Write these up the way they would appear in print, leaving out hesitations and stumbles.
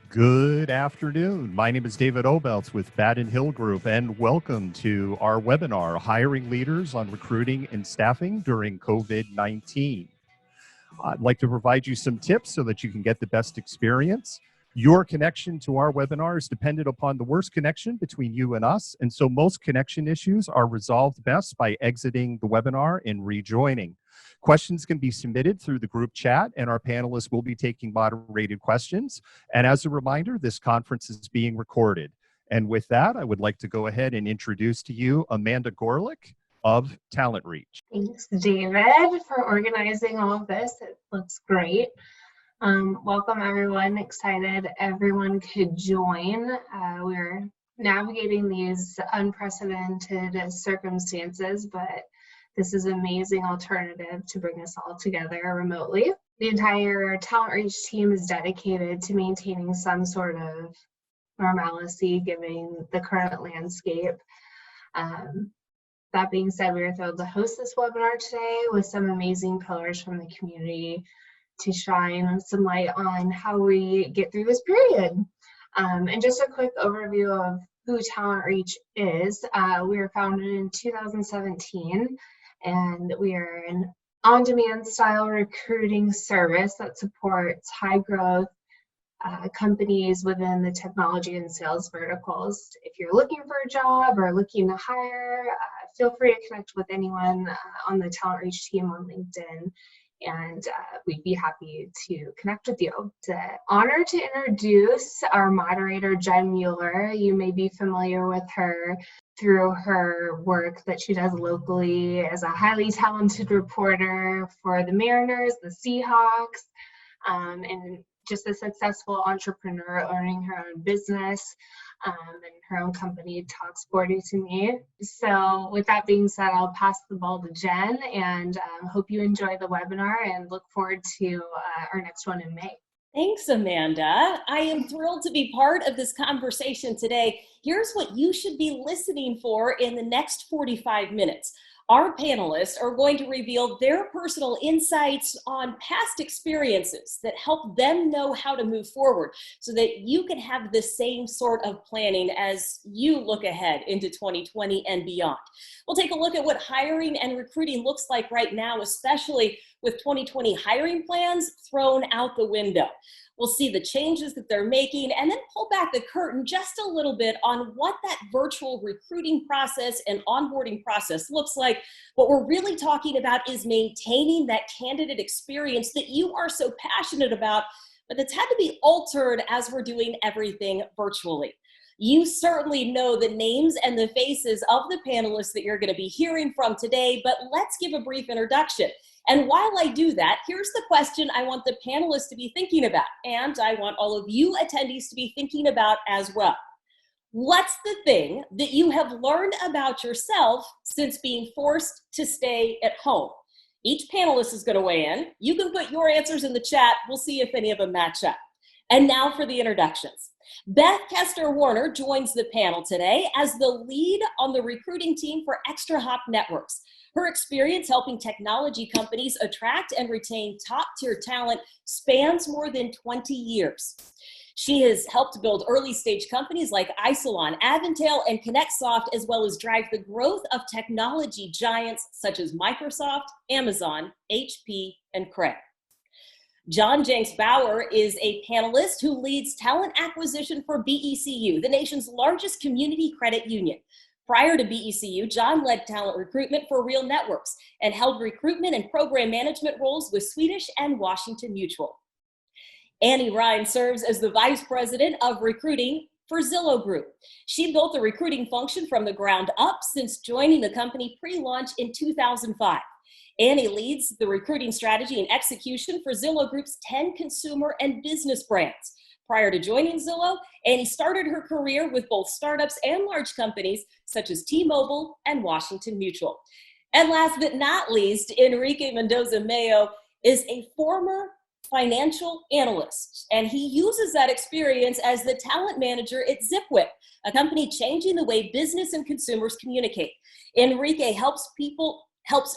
Good afternoon. My name is David Obelts with Badon Hill Group, and welcome to our webinar, Hiring Leaders on Recruiting and Staffing During COVID-19. I'd like to provide you some tips so that you can get the best experience. Your connection to our webinar is dependent upon the worst connection between you and us, and so most connection issues are resolved best by exiting the webinar and rejoining. Questions can be submitted through the group chat, and our panelists will be taking moderated questions. And as a reminder, this conference is being recorded. And with that, I would like to go ahead and introduce to you Amanda Gorlick of TalentReach. Thanks, David, for organizing all of this. It looks great. Welcome, everyone. Excited everyone could join. We're navigating these unprecedented circumstances, but this is an amazing alternative to bring us all together remotely. The entire TalentReach team is dedicated to maintaining some sort of normalcy given the current landscape. That being said, we are thrilled to host this webinar today with some amazing pillars from the community to shine some light on how we get through this period. And just a quick overview of who TalentReach is. We were founded in 2017, and we are an on-demand style recruiting service that supports high-growth companies within the technology and sales verticals. If you're looking for a job or looking to hire, feel free to connect with anyone on the TalentReach team on LinkedIn, and we'd be happy to connect with you. It's an honor to introduce our moderator, Jen Mueller. You may be familiar with her through her work that she does locally as a highly talented reporter for the Mariners, the Seahawks, and just a successful entrepreneur owning her own business and her own company, Talk Sporty to me. So with that being said, I'll pass the ball to Jen, and hope you enjoy the webinar and look forward to our next one in May. Thanks, Amanda. I am thrilled to be part of this conversation today. Here's what you should be listening for in the next 45 minutes. Our panelists are going to reveal their personal insights on past experiences that help them know how to move forward so that you can have the same sort of planning as you look ahead into 2020 and beyond. We'll take a look at what hiring and recruiting looks like right now, especially with 2020 hiring plans thrown out the window. We'll see the changes that they're making and then pull back the curtain just a little bit on what that virtual recruiting process and onboarding process looks like. What we're really talking about is maintaining that candidate experience that you are so passionate about, but that's had to be altered as we're doing everything virtually. You certainly know the names and the faces of the panelists that you're going to be hearing from today, but let's give a brief introduction. And while I do that, here's the question I want the panelists to be thinking about, and I want all of you attendees to be thinking about as well. What's the thing that you have learned about yourself since being forced to stay at home? Each panelist is going to weigh in. You can put your answers in the chat. We'll see if any of them match up. And now for the introductions. Beth Kester-Warner joins the panel today as the lead on the recruiting team for ExtraHop Networks. Her experience helping technology companies attract and retain top-tier talent spans more than 20 years. She has helped build early-stage companies like Isilon, Avantail, and ConnectSoft, as well as drive the growth of technology giants such as Microsoft, Amazon, HP, and Craig. John Jenks Bauer is a panelist who leads talent acquisition for BECU, the nation's largest community credit union. Prior to BECU, John led talent recruitment for Real Networks and held recruitment and program management roles with Swedish and Washington Mutual. Annie Rihn serves as the vice president of recruiting for Zillow Group. She built the recruiting function from the ground up since joining the company pre-launch in 2005. Annie leads the recruiting strategy and execution for Zillow Group's 10 consumer and business brands. Prior to joining Zillow, Annie started her career with both startups and large companies such as T-Mobile and Washington Mutual. And last but not least, Enrique Mendoza-Mayo is a former financial analyst, and he uses that experience as the talent manager at Zipwhip, a company changing the way business and consumers communicate. Enrique helps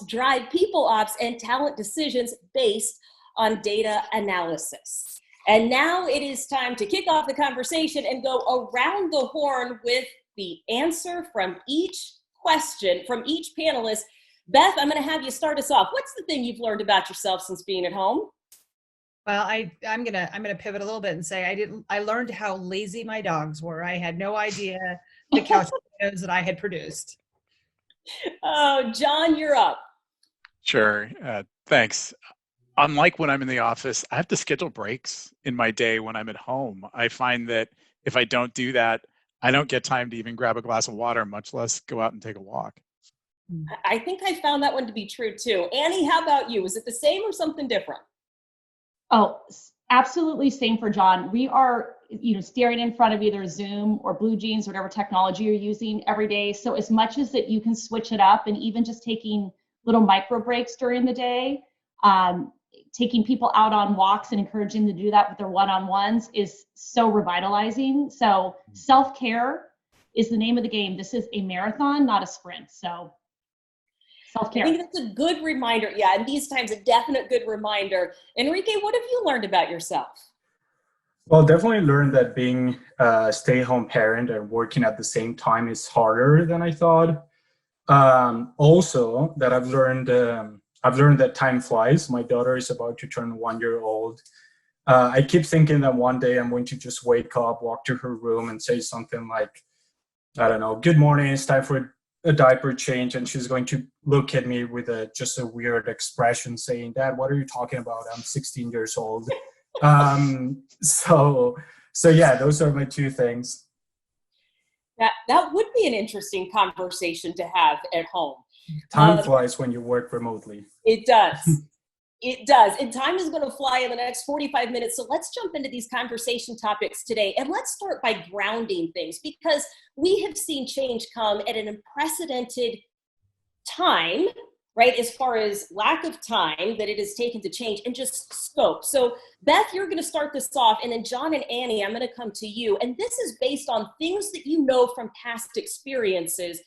drive people ops and talent decisions based on data analysis. And now it is time to kick off the conversation and go around the horn with the answer from each question from each panelist. Beth, I'm going to have you start us off. What's the thing you've learned about yourself since being at home? Well, I'm gonna pivot a little bit and say I learned how lazy my dogs were. I had no idea the couch potatoes that I had produced. Oh, John, you're up. Sure. Thanks. Unlike when I'm in the office, I have to schedule breaks in my day when I'm at home. I find that if I don't do that, I don't get time to even grab a glass of water, much less go out and take a walk. I think I found that one to be true too. Annie, how about you? Is it the same or something different? Oh, absolutely same for John. We are, staring in front of either Zoom or Blue Jeans, or whatever technology you're using every day. So as much as that you can switch it up, and even just taking little micro breaks during the day, taking people out on walks and encouraging them to do that with their one-on-ones is so revitalizing. So self-care is the name of the game. This is a marathon, not a sprint. So self-care. I think that's a good reminder. Yeah, in these times, a definite good reminder. Enrique, what have you learned about yourself? Well, definitely learned that being a stay-at-home parent and working at the same time is harder than I thought. Also, that I've learned that time flies. My daughter is about to turn 1 year old. I keep thinking that one day I'm going to just wake up, walk to her room, and say something like, I don't know, "Good morning, it's time for a diaper change," and she's going to look at me with just a weird expression saying, "Dad, what are you talking about? I'm 16 years old." So yeah, those are my two things. That would be an interesting conversation to have at home. Time flies when you work remotely. It does. It does. And time is going to fly in the next 45 minutes. So let's jump into these conversation topics today. And let's start by grounding things, because we have seen change come at an unprecedented time, right? As far as lack of time that it has taken to change and just scope. So Beth, you're going to start this off, and then John and Annie, I'm going to come to you. And this is based on things that you know from past experiences.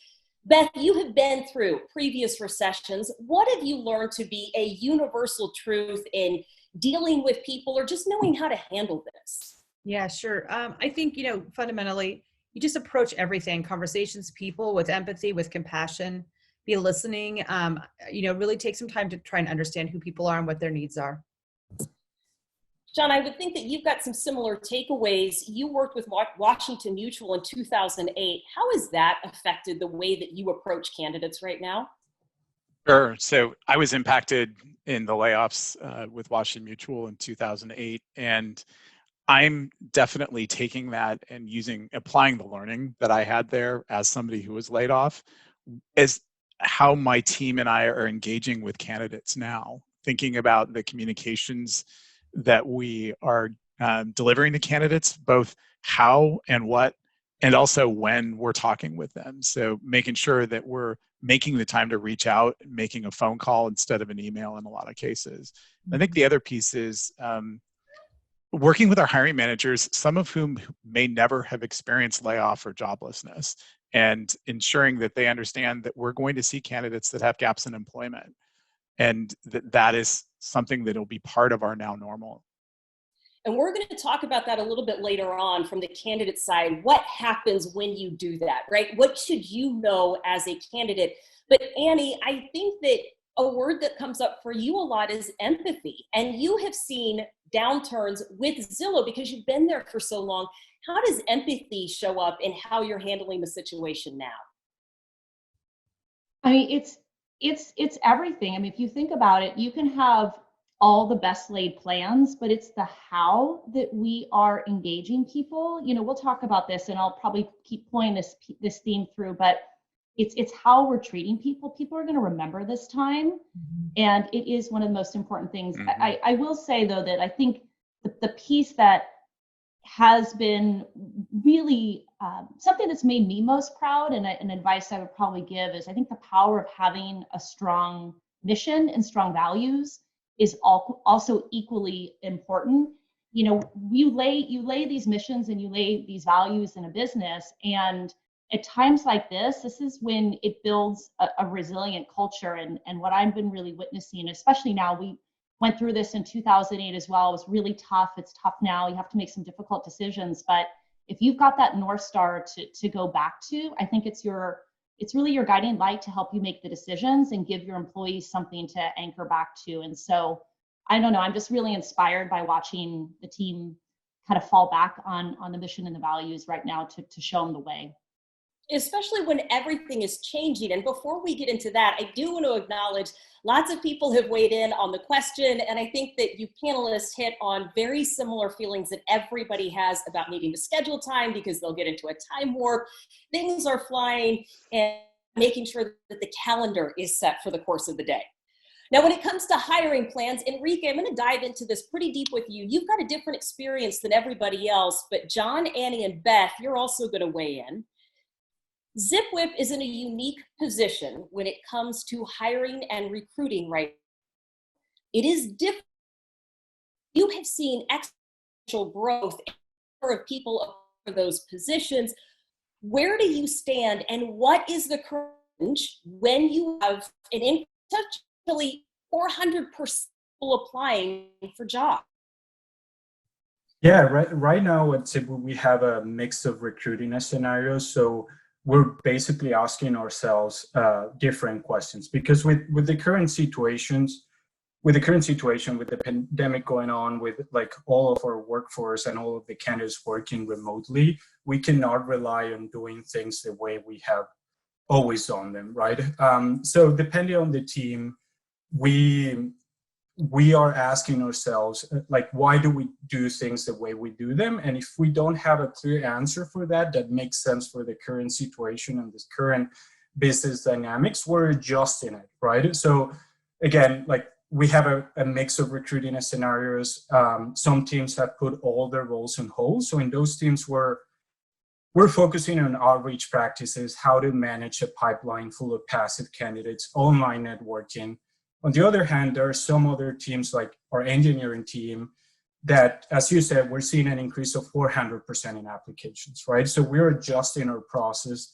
Beth, you have been through previous recessions. What have you learned to be a universal truth in dealing with people, or just knowing how to handle this? Yeah, sure. I think, fundamentally, you just approach everything, conversations, people, with empathy, with compassion, be listening, really take some time to try and understand who people are and what their needs are. John, I would think that you've got some similar takeaways. You worked with Washington Mutual in 2008. How has that affected the way that you approach candidates right now? Sure. So I was impacted in the layoffs with Washington Mutual in 2008. And I'm definitely taking that and applying the learning that I had there as somebody who was laid off, as how my team and I are engaging with candidates now, thinking about the communications that we are delivering to candidates, both how and what, and also when we're talking with them. So making sure that we're making the time to reach out, making a phone call instead of an email in a lot of cases. I think the other piece is working with our hiring managers, some of whom may never have experienced layoff or joblessness, and ensuring that they understand that we're going to see candidates that have gaps in employment. And that is something that will be part of our now normal. And we're going to talk about that a little bit later on from the candidate side. What happens when you do that, right? What should you know as a candidate? But Annie, I think that a word that comes up for you a lot is empathy. And you have seen downturns with Zillow because you've been there for so long. How does empathy show up in how you're handling the situation now? I mean, it's everything. I mean, if you think about it, you can have all the best laid plans, but it's the how that we are engaging people. We'll talk about this, and I'll probably keep pulling this theme through, but it's how we're treating people. People are going to remember this time, and it is one of the most important things. I will say, though, that I think the piece that has been really something that's made me most proud, and an advice I would probably give is, I think the power of having a strong mission and strong values is also equally important. You lay these missions and you lay these values in a business, and at times like this is when it builds a resilient culture. And what I've been really witnessing, especially now, went through this in 2008 as well. It was really tough. It's tough now. You have to make some difficult decisions. But if you've got that North Star to go back to, I think it's really your guiding light to help you make the decisions and give your employees something to anchor back to. And so, I don't know, I'm just really inspired by watching the team kind of fall back on the mission and the values right now to show them the way. Especially when everything is changing. And before we get into that, I do want to acknowledge lots of people have weighed in on the question. And I think that you panelists hit on very similar feelings that everybody has about needing to schedule time because they'll get into a time warp. Things are flying, and making sure that the calendar is set for the course of the day. Now, when it comes to hiring plans, Enrique, I'm going to dive into this pretty deep with you. You've got a different experience than everybody else, but John, Annie, and Beth, you're also going to weigh in. ZipWhip is in a unique position when it comes to hiring and recruiting right now. It is different. You have seen exponential growth in the number of people for those positions. Where do you stand, and what is the current when you have an essentially 400% people applying for jobs? Yeah, right now at ZipWhip, we have a mix of recruiting scenarios. So we're basically asking ourselves different questions, because with the current situation, with the pandemic going on, with like all of our workforce and all of the candidates working remotely, we cannot rely on doing things the way we have always done them, right? So depending on the team, we are asking ourselves, like, why do we do things the way we do them? And if we don't have a clear answer for that, that makes sense for the current situation and this current business dynamics, we're adjusting it, right? So again, like, we have a mix of recruiting scenarios. Some teams have put all their roles on hold. So in those teams, we're focusing on outreach practices, how to manage a pipeline full of passive candidates, online networking. On the other hand, there are some other teams like our engineering team that, as you said, we're seeing an increase of 400% in applications, right? So we're adjusting our process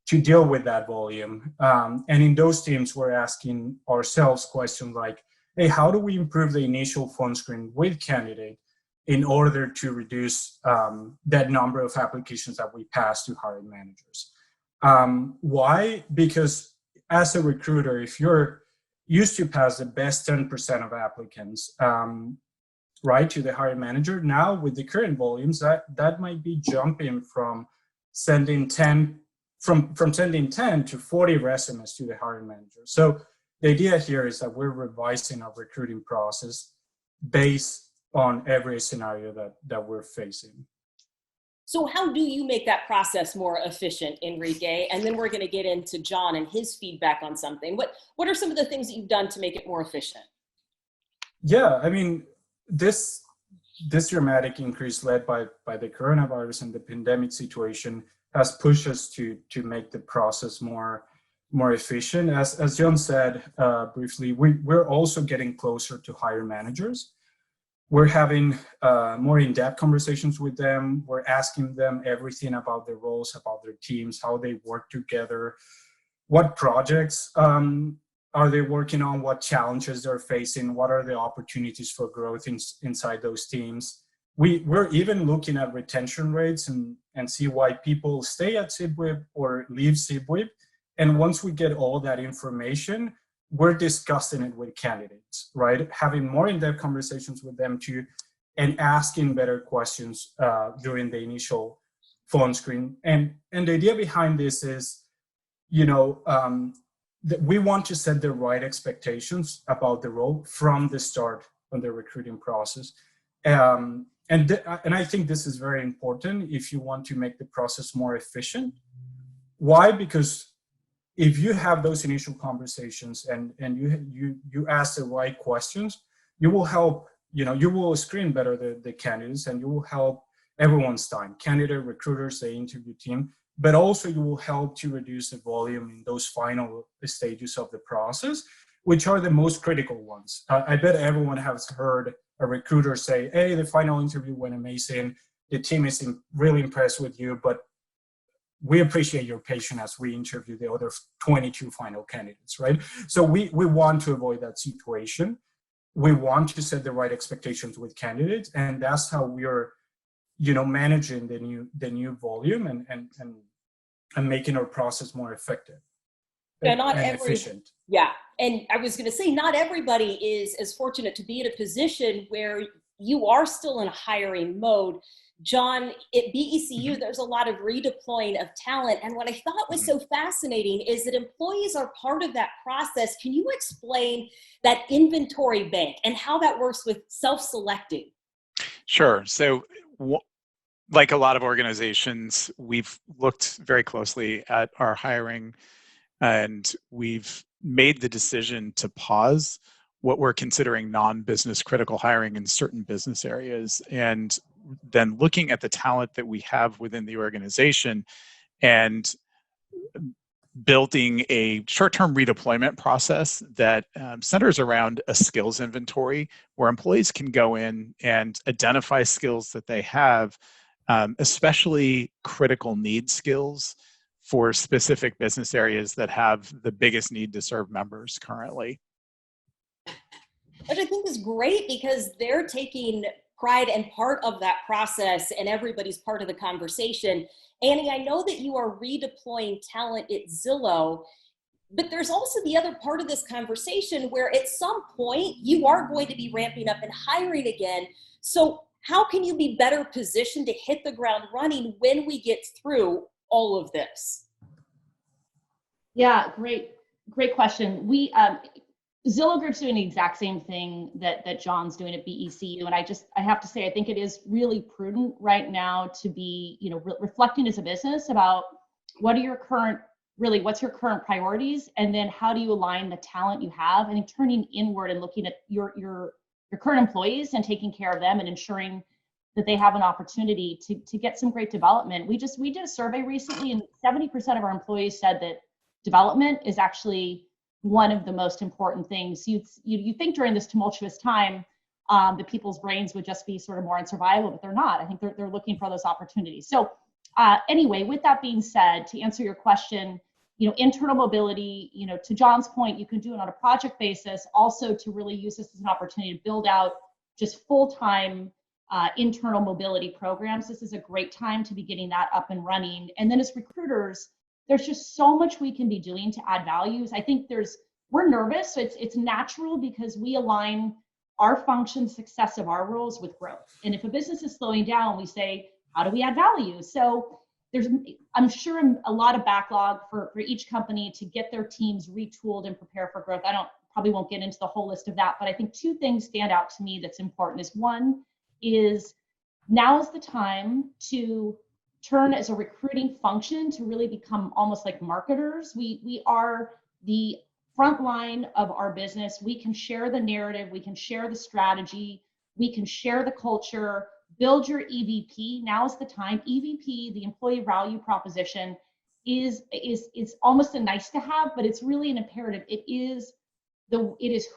to deal with that volume. And in those teams, we're asking ourselves questions like, hey, how do we improve the initial phone screen with candidate in order to reduce that number of applications that we pass to hiring managers? Why? Because as a recruiter, if you're used to pass the best 10% of applicants, right, to the hiring manager. Now with the current volumes, that might be jumping from sending 10 to 40 resumes to the hiring manager. So the idea here is that we're revising our recruiting process based on every scenario that we're facing. So how do you make that process more efficient, Enrique? And then we're going to get into John and his feedback on something. What are some of the things that you've done to make it more efficient? Yeah, I mean, this dramatic increase led by the coronavirus and the pandemic situation has pushed us to make the process more efficient. As John said briefly, we're also getting closer to hiring managers. We're having more in-depth conversations with them. We're asking them everything about their roles, about their teams, how they work together, what projects are they working on, what challenges they're facing, what are the opportunities for growth inside those teams. We're even looking at retention rates and see why people stay at ZipWhip or leave ZipWhip. And once we get all that information, we're discussing it with candidates, right? Having more in-depth conversations with them too, and asking better questions during the initial phone screen. And the idea behind this is, that we want to set the right expectations about the role from the start on the recruiting process. And I think this is very important if you want to make the process more efficient. Why? Because if you have those initial conversations and you ask the right questions, you will help, you will screen better the candidates, and you will help everyone's time, candidate, recruiters, the interview team, but also you will help to reduce the volume in those final stages of the process, which are the most critical ones. I bet everyone has heard a recruiter say, hey, the final interview went amazing. The team is really impressed with you, but we appreciate your patience as we interview the other 22 final candidates, right? So we want to avoid that situation. we want to set the right expectations with candidates, and that's how we are, managing the new volume and making our process more effective and efficient. Yeah, and I was going to say, not everybody is as fortunate to be in a position where you are still in a hiring mode. John, at BECU, there's a lot of redeploying of talent. And what I thought was so fascinating is that employees are part of that process. Can you explain that inventory bank and how that works with self-selecting? Sure. So like a lot of organizations, we've looked very closely at our hiring, and we've made the decision to pause what we're considering non-business critical hiring in certain business areas, and then looking at the talent that we have within the organization and building a short-term redeployment process that centers around a skills inventory where employees can go in and identify skills that they have, especially critical need skills for specific business areas that have the biggest need to serve members currently. Which I think is great because they're taking pride and part of that process, and everybody's part of the conversation. Annie, I know that you are redeploying talent at Zillow, but there's also the other part of this conversation where at some point you are going to be ramping up and hiring again. So how can you be better positioned to hit the ground running when we get through all of this? Yeah, great question. We Zillow Group's doing the exact same thing that John's doing at BECU, and I have to say, I think it is really prudent right now to be, reflecting as a business about what's your current priorities, and then how do you align the talent you have, and turning inward and looking at your current employees and taking care of them and ensuring that they have an opportunity to get some great development. We did a survey recently, and 70% of our employees said that development is actually one of the most important things. You think during this tumultuous time that people's brains would just be sort of more on survival, but they're not. I think they're looking for those opportunities. So anyway, with that being said, to answer your question, internal mobility, to John's point, you can do it on a project basis, also to really use this as an opportunity to build out just full-time internal mobility programs. This is a great time to be getting that up and running. And then as recruiters, there's just so much we can be doing to add values. I think we're nervous. So it's natural because we align our function success of our roles with growth. And if a business is slowing down, we say, how do we add value? So I'm sure a lot of backlog for each company to get their teams retooled and prepare for growth. Probably won't get into the whole list of that, but I think two things stand out to me that's important. One is now is the time to turn as a recruiting function to really become almost like marketers. We are the front line of our business. We can share the narrative, we can share the strategy, we can share the culture, build your EVP. Now is the time. EVP, the employee value proposition, is almost a nice to have, but it's really an imperative. It is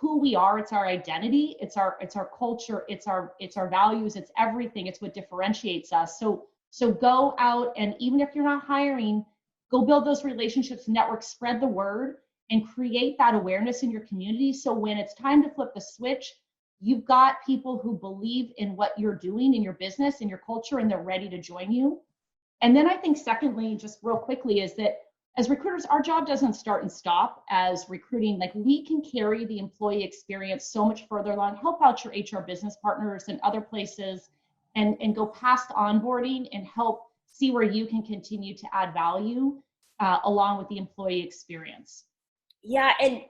who we are. It's our identity. It's our culture. It's our values. It's everything. It's what differentiates us. So go out, and even if you're not hiring, go build those relationships, network, spread the word, and create that awareness in your community. So when it's time to flip the switch, you've got people who believe in what you're doing in your business and your culture, and they're ready to join you. And then I think secondly, just real quickly, is that as recruiters, our job doesn't start and stop as recruiting. Like, we can carry the employee experience so much further along, help out your HR business partners and other places, and go past onboarding and help see where you can continue to add value along with the employee experience. Yeah, and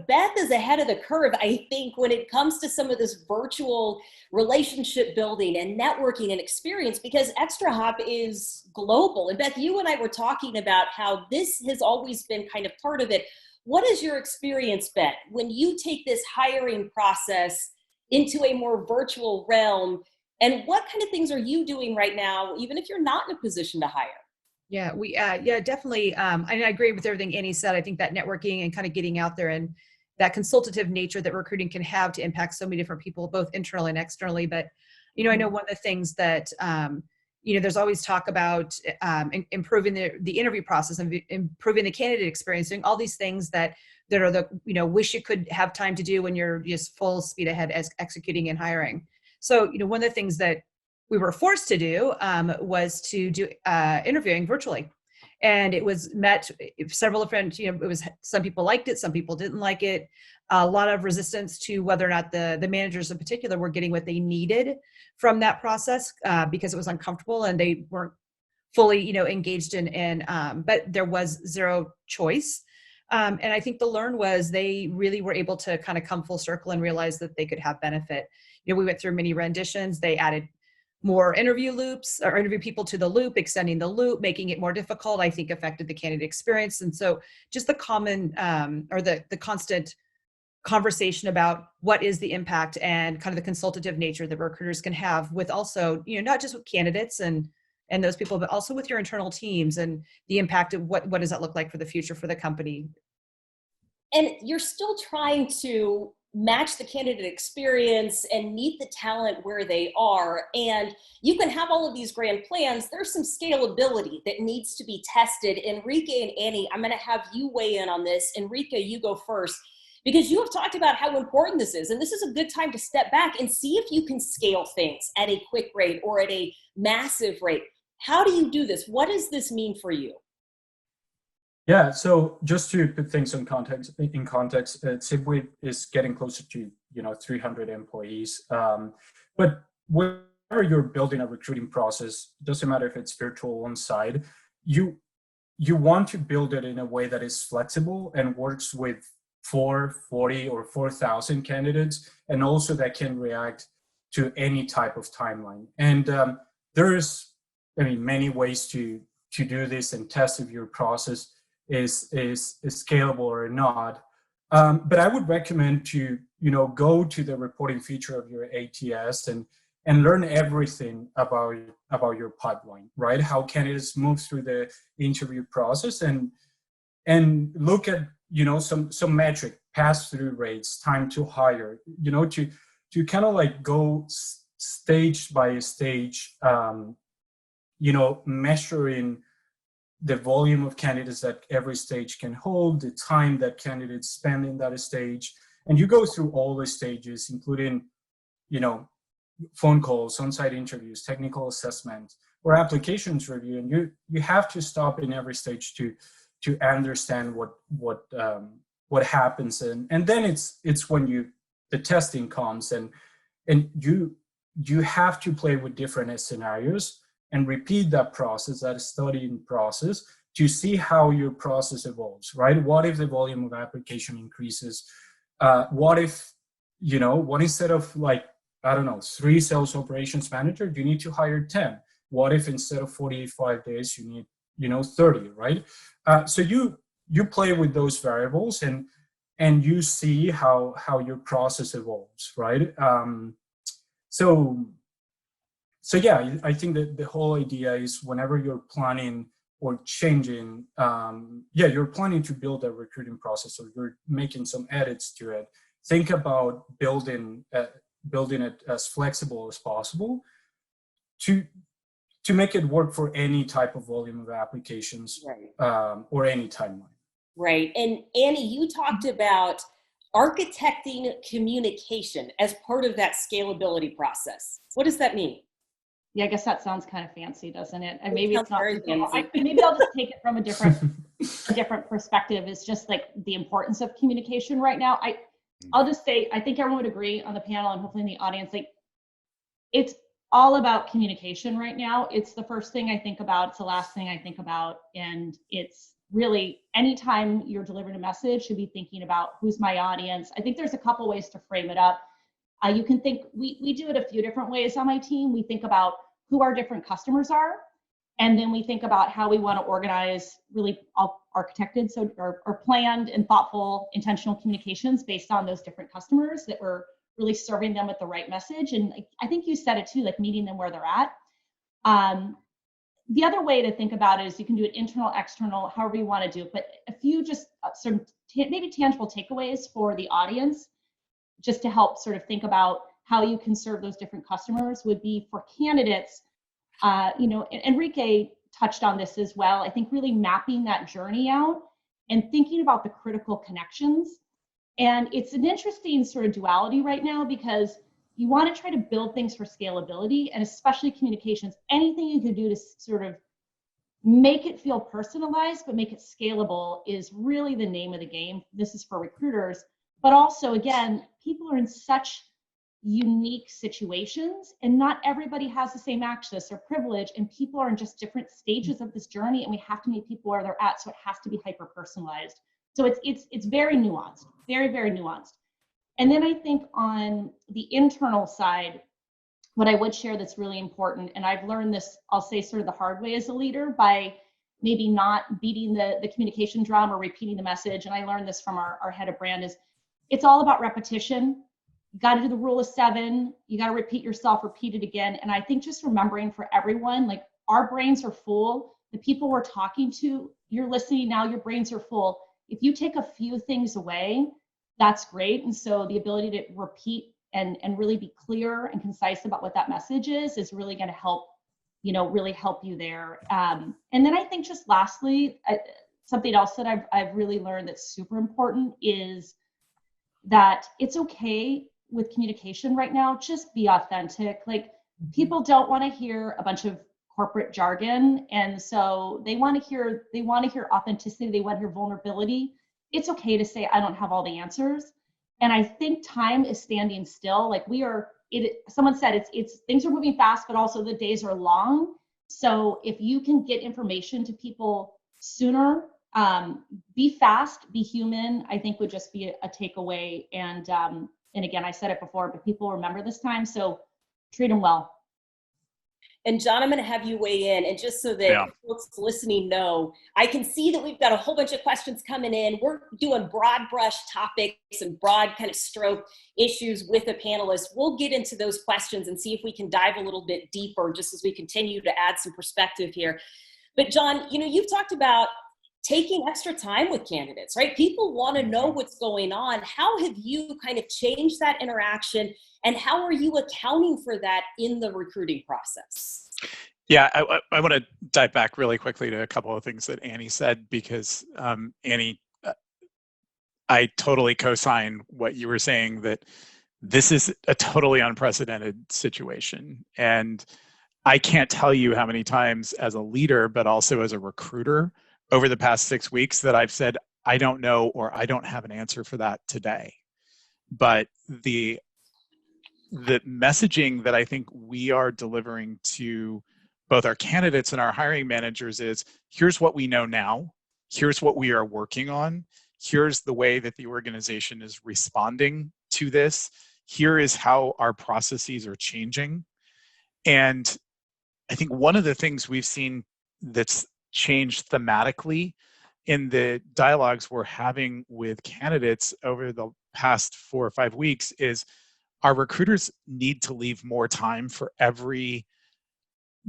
Beth is ahead of the curve, I think, when it comes to some of this virtual relationship building and networking and experience, because ExtraHop is global. And Beth, you and I were talking about how this has always been kind of part of it. What is your experience, Beth, when you take this hiring process into a more virtual realm? And what kind of things are you doing right now, even if you're not in a position to hire? Yeah, definitely. I agree with everything Annie said. I think that networking and kind of getting out there and that consultative nature that recruiting can have to impact so many different people, both internally and externally. But, I know one of the things that, there's always talk about improving the interview process and improving the candidate experience, doing all these things that are the, wish you could have time to do when you're just full speed ahead as executing and hiring. So, one of the things that we were forced to do was to do interviewing virtually. And it was met several different, it was, some people liked it, some people didn't like it. A lot of resistance to whether or not the managers in particular were getting what they needed from that process because it was uncomfortable and they weren't fully, engaged in, but there was zero choice. And I think the learn was they really were able to kind of come full circle and realize that they could have benefit. We went through many renditions. They added more interview loops or interview people to the loop, extending the loop, making it more difficult, I think affected the candidate experience. And so just the common or the constant conversation about what is the impact and kind of the consultative nature that recruiters can have with also, not just with candidates and those people, but also with your internal teams and the impact of what does that look like for the future for the company. And you're still trying to match the candidate experience and meet the talent where they are. And you can have all of these grand plans. There's some scalability that needs to be tested. Enrique and Annie, I'm going to have you weigh in on this. Enrique, you go first, because you have talked about how important this is. And this is a good time to step back and see if you can scale things at a quick rate or at a massive rate. How do you do this? What does this mean for you? Yeah, so just to put things in context, Zipwhip is getting closer to 300 employees. But whenever you're building a recruiting process, it doesn't matter if it's virtual on site, you want to build it in a way that is flexible and works with 40 or 4,000 candidates, and also that can react to any type of timeline. And there's, many ways to do this and test if your process is scalable or not. But I would recommend to, go to the reporting feature of your ATS and learn everything about your pipeline, right? How candidates move through the interview process and look at, some metric, pass-through rates, time to hire, to kind of like go stage by stage, measuring the volume of candidates that every stage can hold, the time that candidates spend in that stage. And you go through all the stages, including, phone calls, on-site interviews, technical assessment, or applications review. And you have to stop in every stage to understand what happens. And then it's when the testing comes and you have to play with different scenarios and repeat that process, that studying process, to see how your process evolves, right? What if the volume of application increases? What if, what instead of 3 sales operations manager, you need to hire 10? What if instead of 45 days, you need, 30, right? So you play with those variables and you see how your process evolves, right? So yeah, I think that the whole idea is whenever you're planning or changing, you're planning to build a recruiting process or you're making some edits to it, think about building it as flexible as possible to make it work for any type of volume of applications, right. Or any timeline. Right. And Annie, you talked about architecting communication as part of that scalability process. What does that mean? Yeah, I guess that sounds kind of fancy, doesn't it? And maybe it's not. Fancy. Maybe I'll just take it from a different perspective. It's just like the importance of communication right now. I'll just say, I think everyone would agree on the panel and hopefully in the audience, like it's all about communication right now. It's the first thing I think about. It's the last thing I think about. And it's really anytime you're delivering a message, should be thinking about who's my audience. I think there's a couple ways to frame it up. You can think, we do it a few different ways on my team. We think about who our different customers are, and then we think about how we want to organize really architected, or planned and thoughtful, intentional communications based on those different customers that we're really serving them with the right message. And I think you said it too, like meeting them where they're at. The other way to think about it is you can do it internal, external, however you want to do it, but a few just sort of maybe tangible takeaways for the audience, just to help sort of think about how you can serve those different customers would be for candidates. Enrique touched on this as well. I think really mapping that journey out and thinking about the critical connections. And it's an interesting sort of duality right now, because you want to try to build things for scalability, and especially communications. Anything you can do to sort of make it feel personalized, but make it scalable is really the name of the game. This is for recruiters, but also, again, people are in such unique situations, and not everybody has the same access or privilege, and people are in just different stages of this journey, and we have to meet people where they're at, so it has to be hyper personalized. So it's very nuanced, very, very nuanced. And then I think on the internal side, what I would share that's really important, and I've learned this, I'll say sort of the hard way as a leader, by maybe not beating the communication drum or repeating the message, and I learned this from our head of brand, is it's all about repetition. You got to do the rule of 7. You got to repeat yourself, repeat it again. And I think just remembering for everyone, like, our brains are full. The people we're talking to, you're listening now, your brains are full. If you take a few things away, that's great. And so the ability to repeat and really be clear and concise about what that message is really going to help, really help you there. And then I think just lastly, something else that I've really learned that's super important is that it's okay with communication right now. Just be authentic. Like, people don't want to hear a bunch of corporate jargon, and so they want to hear authenticity. They want to hear vulnerability. It's okay to say, I don't have all the answers. And I think time is standing still. Like, someone said it's things are moving fast, but also the days are long. So if you can get information to people sooner, be fast, be human, I think would just be a takeaway. And again, I said it before, but people remember this time, so treat them well. And John, I'm going to have you weigh in. And just so that folks listening know, I can see that we've got a whole bunch of questions coming in. We're doing broad brush topics and broad kind of stroke issues with the panelists. We'll get into those questions and see if we can dive a little bit deeper, just as we continue to add some perspective here. But John, you've talked about taking extra time with candidates, right? People want to know what's going on. How have you kind of changed that interaction, and how are you accounting for that in the recruiting process? Yeah, I want to dive back really quickly to a couple of things that Annie said, because Annie, I totally co-sign what you were saying, that this is a totally unprecedented situation. And I can't tell you how many times as a leader, but also as a recruiter, over the past 6 weeks that I've said, I don't know, or I don't have an answer for that today. But the messaging that I think we are delivering to both our candidates and our hiring managers is, here's what we know now, here's what we are working on, here's the way that the organization is responding to this, here is how our processes are changing. And I think one of the things we've seen that's changed thematically in the dialogues we're having with candidates over the past 4 or 5 weeks is, our recruiters need to leave more time for every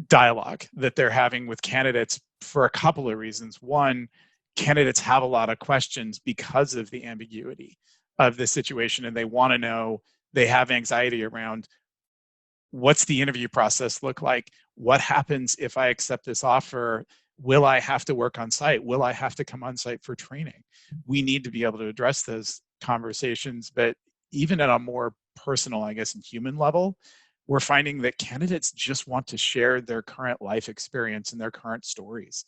dialogue that they're having with candidates, for a couple of reasons. One, candidates have a lot of questions because of the ambiguity of the situation, and they want to know, they have anxiety around, what's the interview process look like? What happens if I accept this offer? Will I have to work on site? Will I have to come on site for training? We need to be able to address those conversations, but even at a more personal, I guess, and human level, we're finding that candidates just want to share their current life experience and their current stories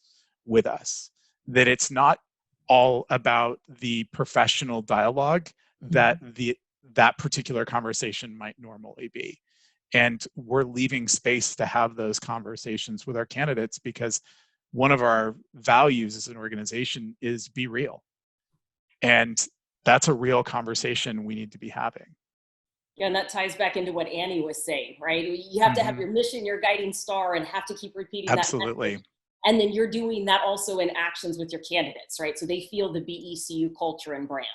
with us. That it's not all about the professional dialogue that that particular conversation might normally be. And we're leaving space to have those conversations with our candidates, because one of our values as an organization is be real. And that's a real conversation we need to be having. Yeah, and that ties back into what Annie was saying, right? You have to have your mission, your guiding star, and have to keep repeating that. Absolutely. And then you're doing that also in actions with your candidates, right? So they feel the BECU culture and brand.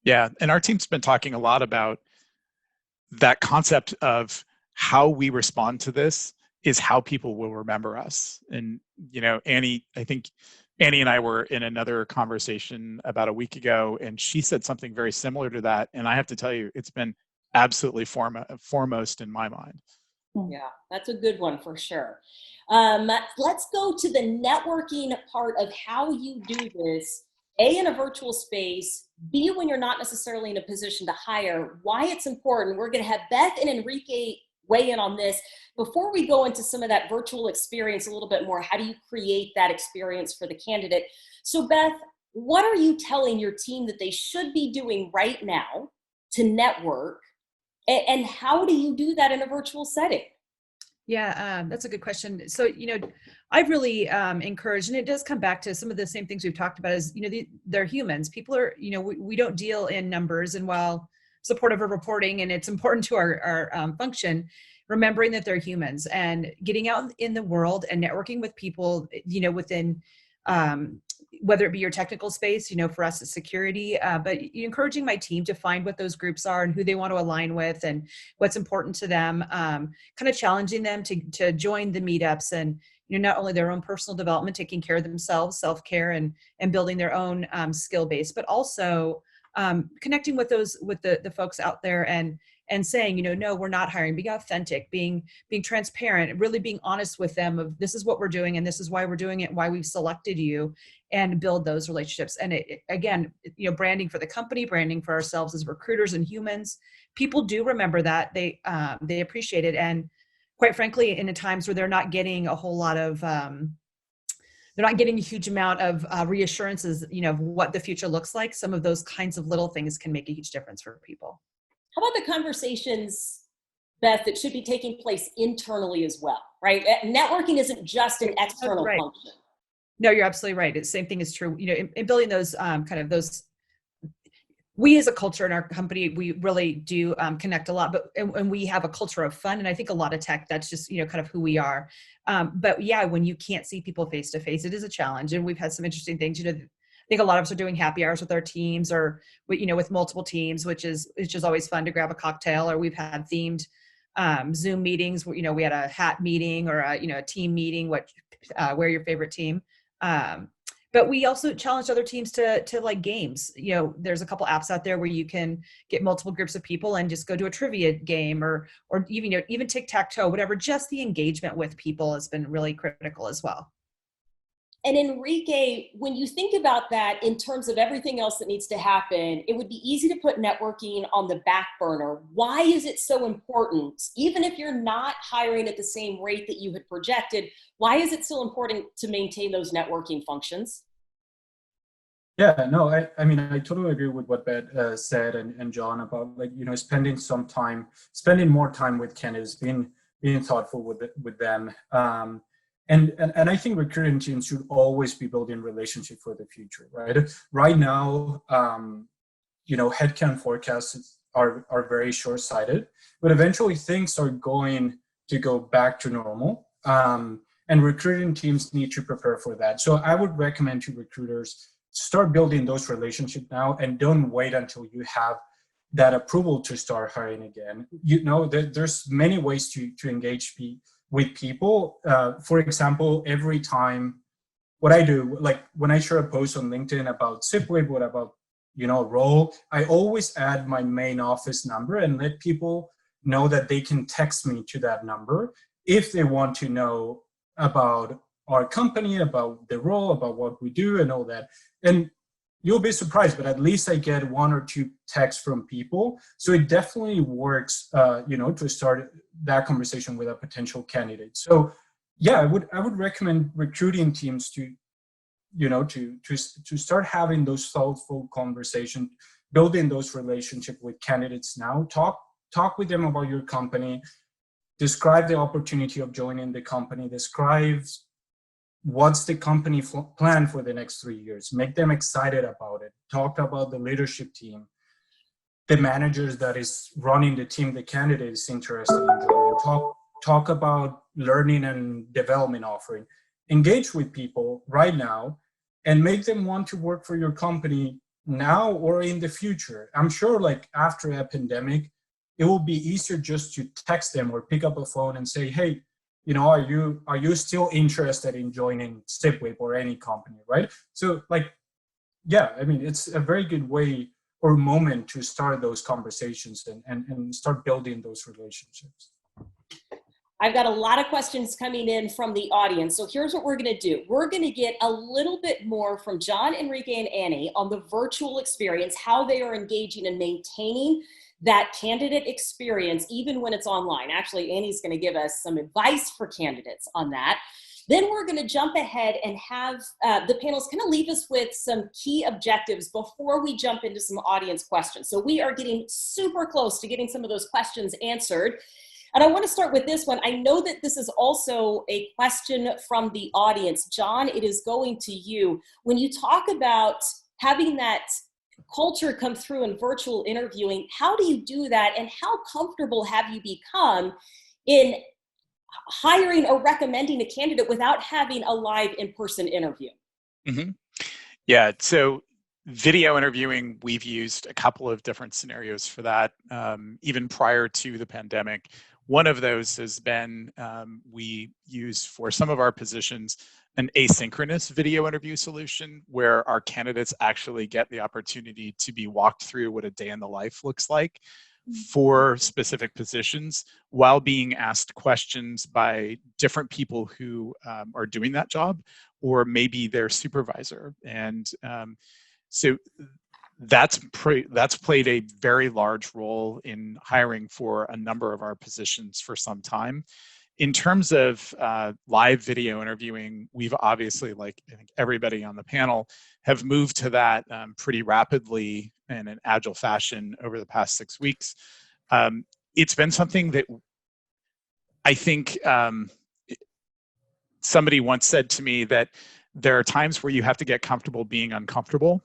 Yeah, and our team's been talking a lot about that concept of how we respond to this is how people will remember us. And, Annie, I think Annie and I were in another conversation about a week ago, and she said something very similar to that. And I have to tell you, it's been absolutely foremost in my mind. Yeah, that's a good one for sure. Let's go to the networking part of how you do this. A, in a virtual space. B, when you're not necessarily in a position to hire. Why it's important. We're going to have Beth and Enrique weigh in on this. Before we go into some of that virtual experience a little bit more, how do you create that experience for the candidate? So Beth, what are you telling your team that they should be doing right now to network? And how do you do that in a virtual setting? Yeah, that's a good question. So, I've really encouraged, and it does come back to some of the same things we've talked about is, they're humans. People are, we don't deal in numbers, and while supportive of reporting and it's important to our function, remembering that they're humans and getting out in the world and networking with people, within, whether it be your technical space, for us it's security, but encouraging my team to find what those groups are and who they want to align with and what's important to them, kind of challenging them to join the meetups and, not only their own personal development, taking care of themselves, self-care and building their own skill base, but also connecting with the folks out there and saying, no, we're not hiring, being authentic, being transparent, really being honest with them of this is what we're doing and this is why we're doing it, why we've selected you, and build those relationships. And again, branding for the company, branding for ourselves as recruiters and humans. People do remember that. They appreciate it. And quite frankly, in the times where they're not getting a whole lot of, they're not getting a huge amount of reassurances, of what the future looks like, some of those kinds of little things can make a huge difference for people. How about the conversations, Beth, that should be taking place internally as well, right? Networking isn't just an external function. No, you're absolutely right. The same thing is true. In building those we as a culture in our company, we really do connect a lot, and we have a culture of fun. And I think a lot of tech, that's just, kind of who we are. But yeah, when you can't see people face to face, it is a challenge. And we've had some interesting things, I think a lot of us are doing happy hours with our teams or, with multiple teams, which is always fun to grab a cocktail, or we've had themed Zoom meetings where, we had a hat meeting or a team meeting, wear your favorite team. But we also challenged other teams to like games. There's a couple apps out there where you can get multiple groups of people and just go to a trivia game or even tic-tac-toe, whatever. Just the engagement with people has been really critical as well. And Enrique, when you think about that in terms of everything else that needs to happen, it would be easy to put networking on the back burner. Why is it so important? Even if you're not hiring at the same rate that you had projected, why is it still important to maintain those networking functions? Yeah, no, I mean, I totally agree with what Beth said and John about spending more time with candidates, being thoughtful with them. And I think recruiting teams should always be building relationship for the future, right? Right now, headcount forecasts are very short-sighted, but eventually things are going to go back to normal. And recruiting teams need to prepare for that. So I would recommend to recruiters, start building those relationships now and don't wait until you have that approval to start hiring again. There's many ways to engage with people. For example, every time, what I do, like when I share a post on LinkedIn about Zipwhip, what about, role, I always add my main office number and let people know that they can text me to that number if they want to know about our company, about the role, about what we do and all that. And you'll be surprised, but at least I get 1 or 2 texts from people. So it definitely works, to start that conversation with a potential candidate. So yeah, I would recommend recruiting teams to start having those thoughtful conversations, building those relationships with candidates now. Talk with them about your company, describe the opportunity of joining the company, describe what's the company plan for the next 3 years, make them excited about it, talk about the leadership team, the managers that is running the team, the candidate is interested in joining, talk about learning and development offering, engage with people right now and make them want to work for your company now or in the future. I'm sure like after a pandemic, it will be easier just to text them or pick up a phone and say, hey, are you still interested in joining Zipwhip or any company, right? So yeah, I mean, it's a very good way or moment to start those conversations and start building those relationships. I've got a lot of questions coming in from the audience. So here's what we're going to do. We're going to get a little bit more from John, Enrique, and Annie on the virtual experience, how they are engaging and maintaining that candidate experience, even when it's online. Actually, Annie's going to give us some advice for candidates on that. Then we're going to jump ahead and have the panelists kind of leave us with some key objectives before we jump into some audience questions. So we are getting super close to getting some of those questions answered. And I want to start with this one. I know that this is also a question from the audience. John, it is going to you. When you talk about having that culture come through in virtual interviewing, how do you do that? And how comfortable have you become in hiring or recommending a candidate without having a live in-person interview? Mm-hmm. Yeah, so video interviewing, we've used a couple of different scenarios for that, even prior to the pandemic. One of those has been, we use for some of our positions an asynchronous video interview solution where our candidates actually get the opportunity to be walked through what a day in the life looks like for specific positions while being asked questions by different people who are doing that job, or maybe their supervisor. And so that's played a very large role in hiring for a number of our positions for some time. In terms of live video interviewing, we've obviously, like I think everybody on the panel, have moved to that pretty rapidly in an agile fashion over the past 6 weeks. It's been something that I think somebody once said to me that there are times where you have to get comfortable being uncomfortable.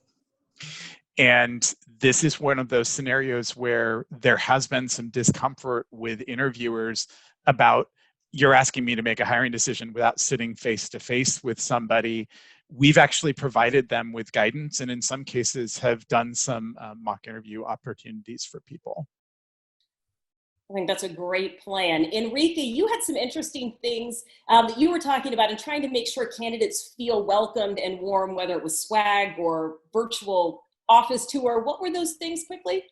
And this is one of those scenarios where there has been some discomfort with interviewers about, you're asking me to make a hiring decision without sitting face to face with somebody. We've actually provided them with guidance, and in some cases have done some mock interview opportunities for people. I think that's a great plan. Enrique, you had some interesting things that you were talking about and trying to make sure candidates feel welcomed and warm, whether it was swag or virtual office tour. What were those things quickly?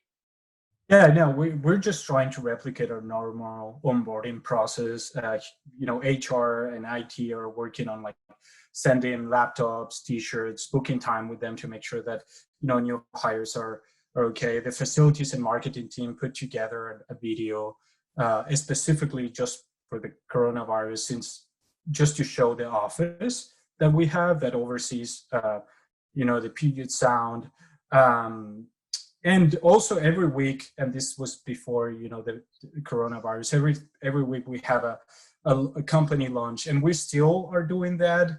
Yeah, no, we're just trying to replicate our normal onboarding process. HR and IT are working on like sending laptops, t-shirts, booking time with them to make sure that, new hires are okay. The facilities and marketing team put together a video specifically just for the coronavirus, just to show the office that we have that oversees, the Puget Sound. And also every week, and this was before, the coronavirus, every week we have a company lunch, and we still are doing that,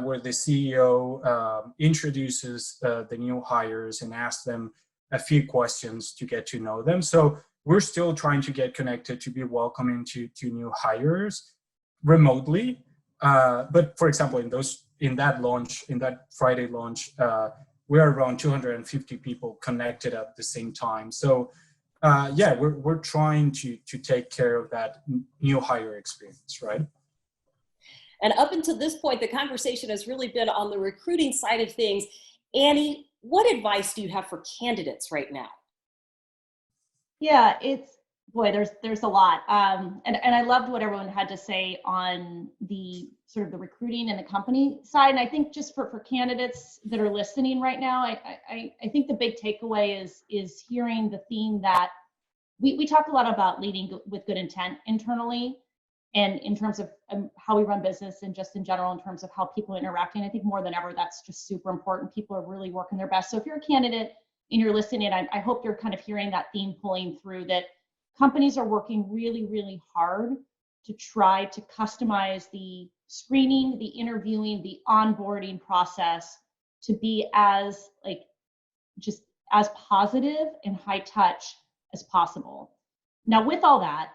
where the CEO introduces the new hires and asks them a few questions to get to know them. So we're still trying to get connected to be welcoming to new hires remotely. But for example, in that Friday launch, we are around 250 people connected at the same time. So we're trying to take care of that new hire experience, right? And up until this point, the conversation has really been on the recruiting side of things. Annie, what advice do you have for candidates right now? Yeah, there's a lot. And I loved what everyone had to say on the sort of the recruiting and the company side. And I think just for candidates that are listening right now, I think the big takeaway is hearing the theme that we talk a lot about leading with good intent internally, and in terms of how we run business and just in general in terms of how people are interacting. I think more than ever, that's just super important. People are really working their best. So if you're a candidate and you're listening, I hope you're kind of hearing that theme pulling through, that companies are working really, really hard to try to customize the screening, the interviewing, the onboarding process to be as just as positive and high touch as possible. Now, with all that,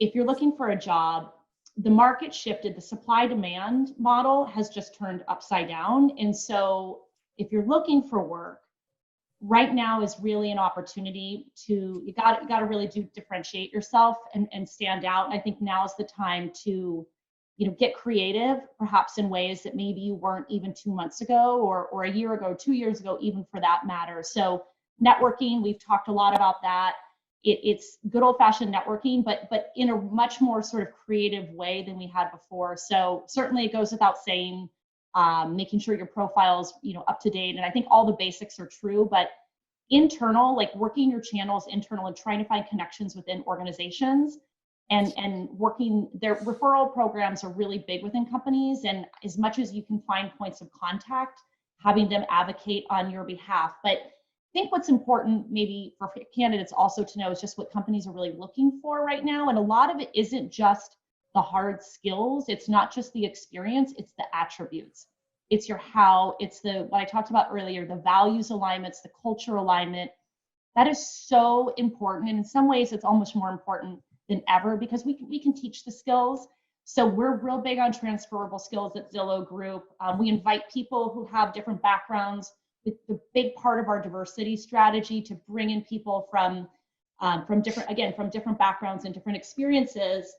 if you're looking for a job, the market shifted, the supply demand model has just turned upside down. And so if you're looking for work, right now is really an opportunity you got to really differentiate yourself and stand out. And I think now is the time to, get creative, perhaps in ways that maybe you weren't even 2 months ago or a year ago, 2 years ago, even for that matter. So networking, we've talked a lot about that. it's good old-fashioned networking, but in a much more sort of creative way than we had before. So certainly it goes without saying, making sure your profile's up to date, and I think all the basics are true, but internal, like working your channels internal and trying to find connections within organizations and working their referral programs are really big within companies, and as much as you can find points of contact, having them advocate on your behalf. But I think what's important maybe for candidates also to know is just what companies are really looking for right now. And a lot of it isn't just the hard skills. It's not just the experience, it's the attributes. It's your how, it's what I talked about earlier, the values alignments, the culture alignment. That is so important. And in some ways, it's almost more important than ever because we can teach the skills. So we're real big on transferable skills at Zillow Group. We invite people who have different backgrounds. It's a big part of our diversity strategy to bring in people from different backgrounds and different experiences.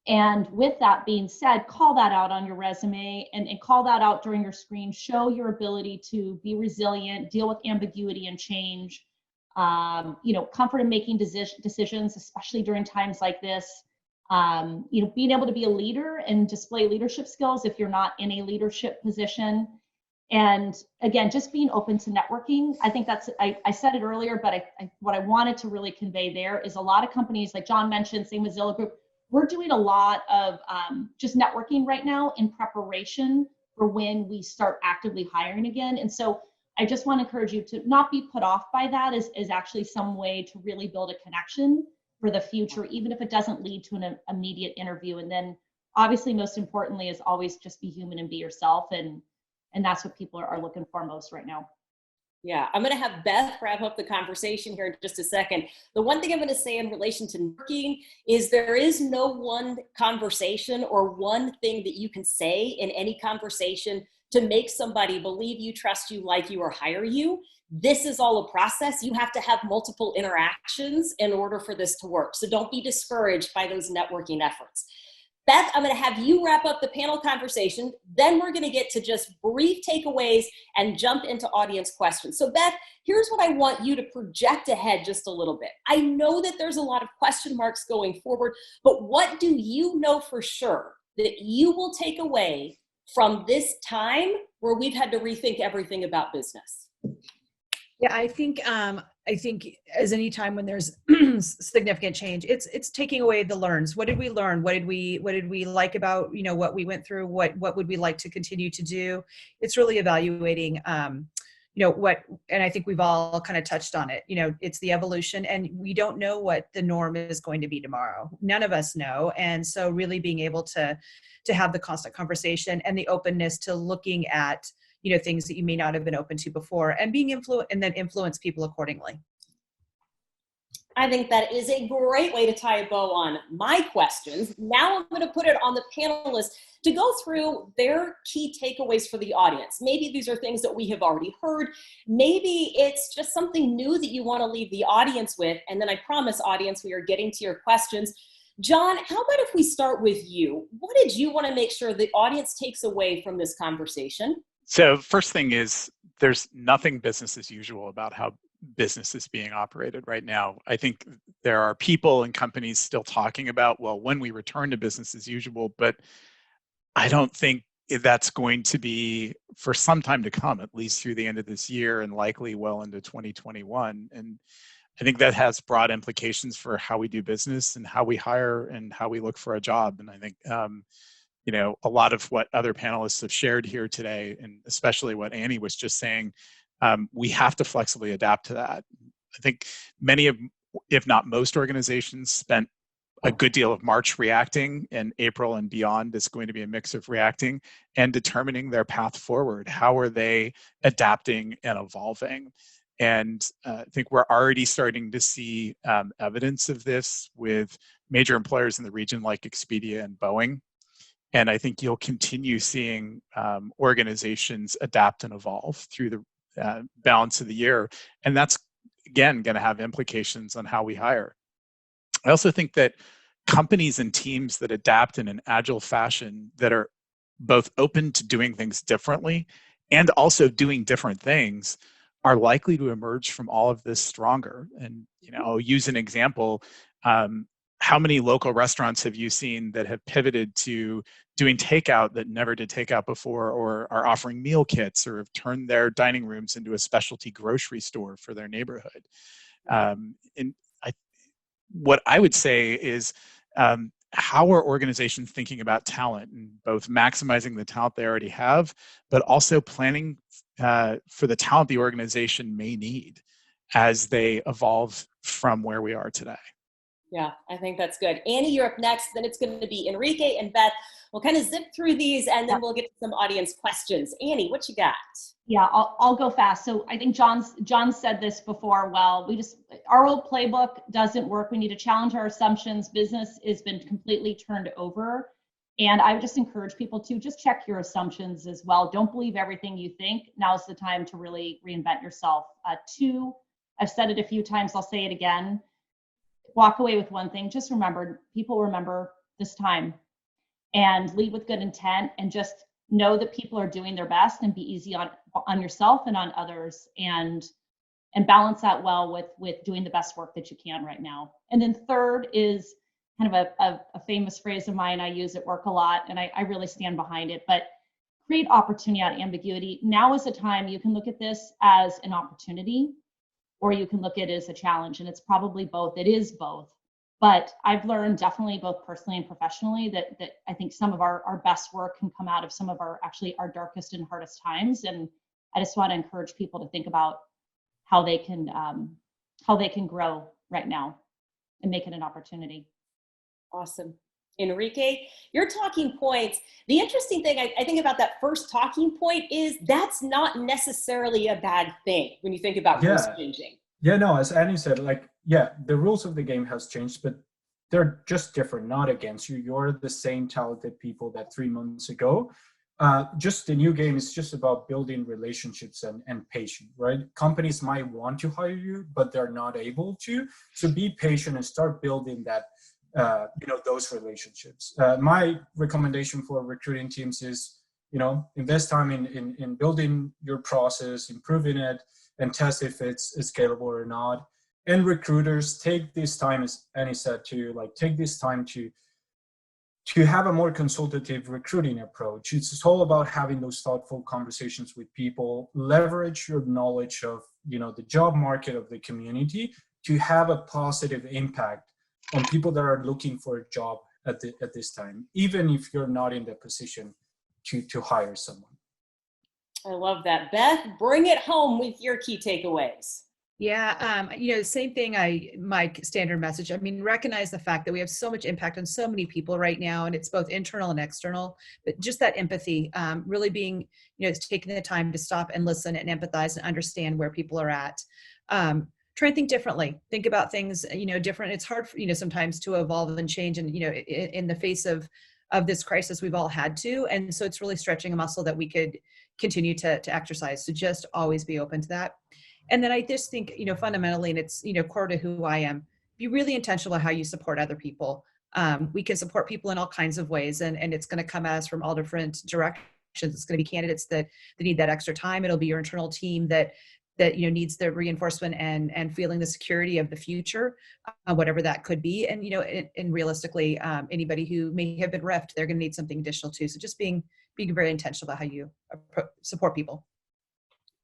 And with that being said, call that out on your resume and call that out during your screen. Show your ability to be resilient, deal with ambiguity and change, comfort in making decisions, especially during times like this. Being able to be a leader and display leadership skills if you're not in a leadership position. And again, just being open to networking. I think I said it earlier, but what I wanted to really convey there is a lot of companies, like John mentioned, same with Zillow Group, we're doing a lot of just networking right now in preparation for when we start actively hiring again. And so I just want to encourage you to not be put off by that as actually some way to really build a connection for the future, even if it doesn't lead to an immediate interview. And then obviously, most importantly, is always just be human and be yourself. And that's what people are looking for most right now. Yeah, I'm going to have Beth wrap up the conversation here in just a second. The one thing I'm going to say in relation to networking is there is no one conversation or one thing that you can say in any conversation to make somebody believe you, trust you, like you, or hire you. This is all a process. You have to have multiple interactions in order for this to work. So don't be discouraged by those networking efforts. Beth, I'm going to have you wrap up the panel conversation. Then we're going to get to just brief takeaways and jump into audience questions. So Beth, here's what I want you to project ahead just a little bit. I know that there's a lot of question marks going forward, but what do you know for sure that you will take away from this time where we've had to rethink everything about business? Yeah, I think as any time when there's significant change, it's taking away the learns. What did we learn? What did we like about what we went through? What would we like to continue to do? It's really evaluating what, and I think we've all kind of touched on it. It's the evolution, and we don't know what the norm is going to be tomorrow. None of us know, and so really being able to have the constant conversation and the openness to looking at things that you may not have been open to before, and being influence people accordingly. I think that is a great way to tie a bow on my questions. Now I'm going to put it on the panelists to go through their key takeaways for the audience. Maybe these are things that we have already heard. Maybe it's just something new that you want to leave the audience with. And then I promise, audience, we are getting to your questions. John, how about if we start with you? What did you want to make sure the audience takes away from this conversation? So first thing is there's nothing business as usual about how business is being operated right now. I think there are people and companies still talking about, well, when we return to business as usual, but I don't think that's going to be for some time to come, at least through the end of this year and likely well into 2021. And I think that has broad implications for how we do business and how we hire and how we look for a job. And I think, a lot of what other panelists have shared here today, and especially what Annie was just saying, we have to flexibly adapt to that. I think many of, if not most organizations, spent a good deal of March reacting, and April and beyond is going to be a mix of reacting and determining their path forward. How are they adapting and evolving? And I think we're already starting to see evidence of this with major employers in the region like Expedia and Boeing. And I think you'll continue seeing organizations adapt and evolve through the balance of the year. And that's, again, going to have implications on how we hire. I also think that companies and teams that adapt in an agile fashion, that are both open to doing things differently and also doing different things, are likely to emerge from all of this stronger. And, I'll use an example. How many local restaurants have you seen that have pivoted to doing takeout that never did takeout before, or are offering meal kits, or have turned their dining rooms into a specialty grocery store for their neighborhood? What I would say is, how are organizations thinking about talent, and both maximizing the talent they already have, but also planning for the talent the organization may need as they evolve from where we are today? Yeah, I think that's good. Annie, you're up next. Then it's going to be Enrique and Beth. We'll kind of zip through these, and then we'll get to some audience questions. Annie, what you got? Yeah, I'll go fast. So I think John said this before. Well, our old playbook doesn't work. We need to challenge our assumptions. Business has been completely turned over. And I would just encourage people to just check your assumptions as well. Don't believe everything you think. Now's the time to really reinvent yourself. Two, I've said it a few times, I'll say it again. Walk away with one thing. Just remember, people remember this time, and lead with good intent, and just know that people are doing their best, and be easy on yourself and on others, and balance that well with doing the best work that you can right now. And then third is kind of a famous phrase of mine. I use at work a lot, and I really stand behind it, but create opportunity out of ambiguity. Now is the time. You can look at this as an opportunity, or you can look at it as a challenge, and it's probably both. It is both. But I've learned definitely both personally and professionally that I think some of our best work can come out of some of our darkest and hardest times. And I just want to encourage people to think about how they can grow right now and make it an opportunity. Awesome. Enrique, your talking points. The interesting thing I think about that first talking point is that's not necessarily a bad thing when you think about rules changing. Yeah, no, as Annie said, the rules of the game has changed, but they're just different, not against you. You're the same talented people that 3 months ago. Just the new game is just about building relationships and patience, right? Companies might want to hire you, but they're not able to. So be patient and start building that, those relationships. My recommendation for recruiting teams is, invest time in building your process, improving it, and test if it's scalable or not. And recruiters, take this time, as Annie said, take this time to have a more consultative recruiting approach. It's all about having those thoughtful conversations with people, leverage your knowledge of, the job market of the community to have a positive impact on people that are looking for a job at this time, even if you're not in the position to hire someone. I love that. Beth, bring it home with your key takeaways. Yeah, same thing, my standard message. I mean, recognize the fact that we have so much impact on so many people right now, and it's both internal and external, but just that empathy, really being, taking the time to stop and listen and empathize and understand where people are at. Try and think differently, think about things, different. It's hard, sometimes to evolve and change, and, in the face of this crisis, we've all had to. And so it's really stretching a muscle that we could continue to exercise. So just always be open to that. And then I just think, fundamentally, and it's, core to who I am, be really intentional about how you support other people. We can support people in all kinds of ways, and it's going to come at us from all different directions. It's going to be candidates that need that extra time. It'll be your internal team that needs the reinforcement and feeling the security of the future, whatever that could be. And, and realistically, anybody who may have been reft, they're going to need something additional too. So just being very intentional about how you support people.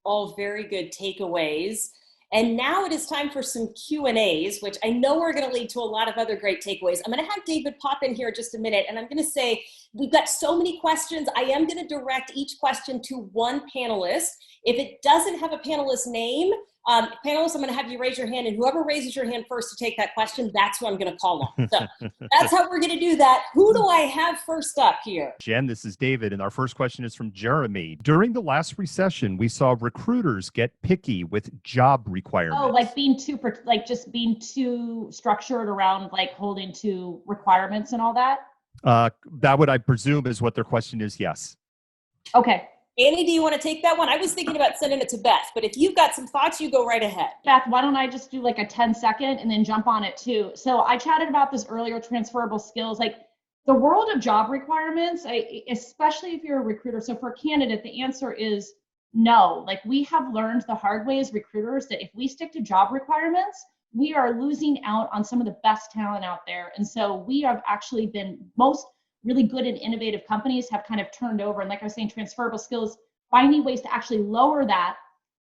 All very good takeaways. And now it is time for some Q&As, which I know are going to lead to a lot of other great takeaways. I'm going to have David pop in here just a minute, and I'm going to say we've got so many questions. I am going to direct each question to one panelist. If it doesn't have a panelist name, panelists, I'm going to have you raise your hand, and whoever raises your hand first to take that question, that's who I'm going to call on. So that's how we're going to do that. Who do I have first up here? Jen, this is David, and our first question is from Jeremy. During the last recession, we saw recruiters get picky with job requirements. Oh, like being too structured around holding to requirements and all that? That would, I presume, is what their question is, yes. Okay. Annie, do you want to take that one? I was thinking about sending it to Beth, but if you've got some thoughts, you go right ahead. Beth, why don't I just do a 10-second and then jump on it too? So I chatted about this earlier, transferable skills, the world of job requirements, especially if you're a recruiter. So for a candidate, the answer is No, like we have learned the hard way as recruiters that if we stick to job requirements, we are losing out on some of the best talent out there. And so we have actually been, most really good and innovative companies have kind of turned over. And like I was saying, transferable skills, finding ways to actually lower that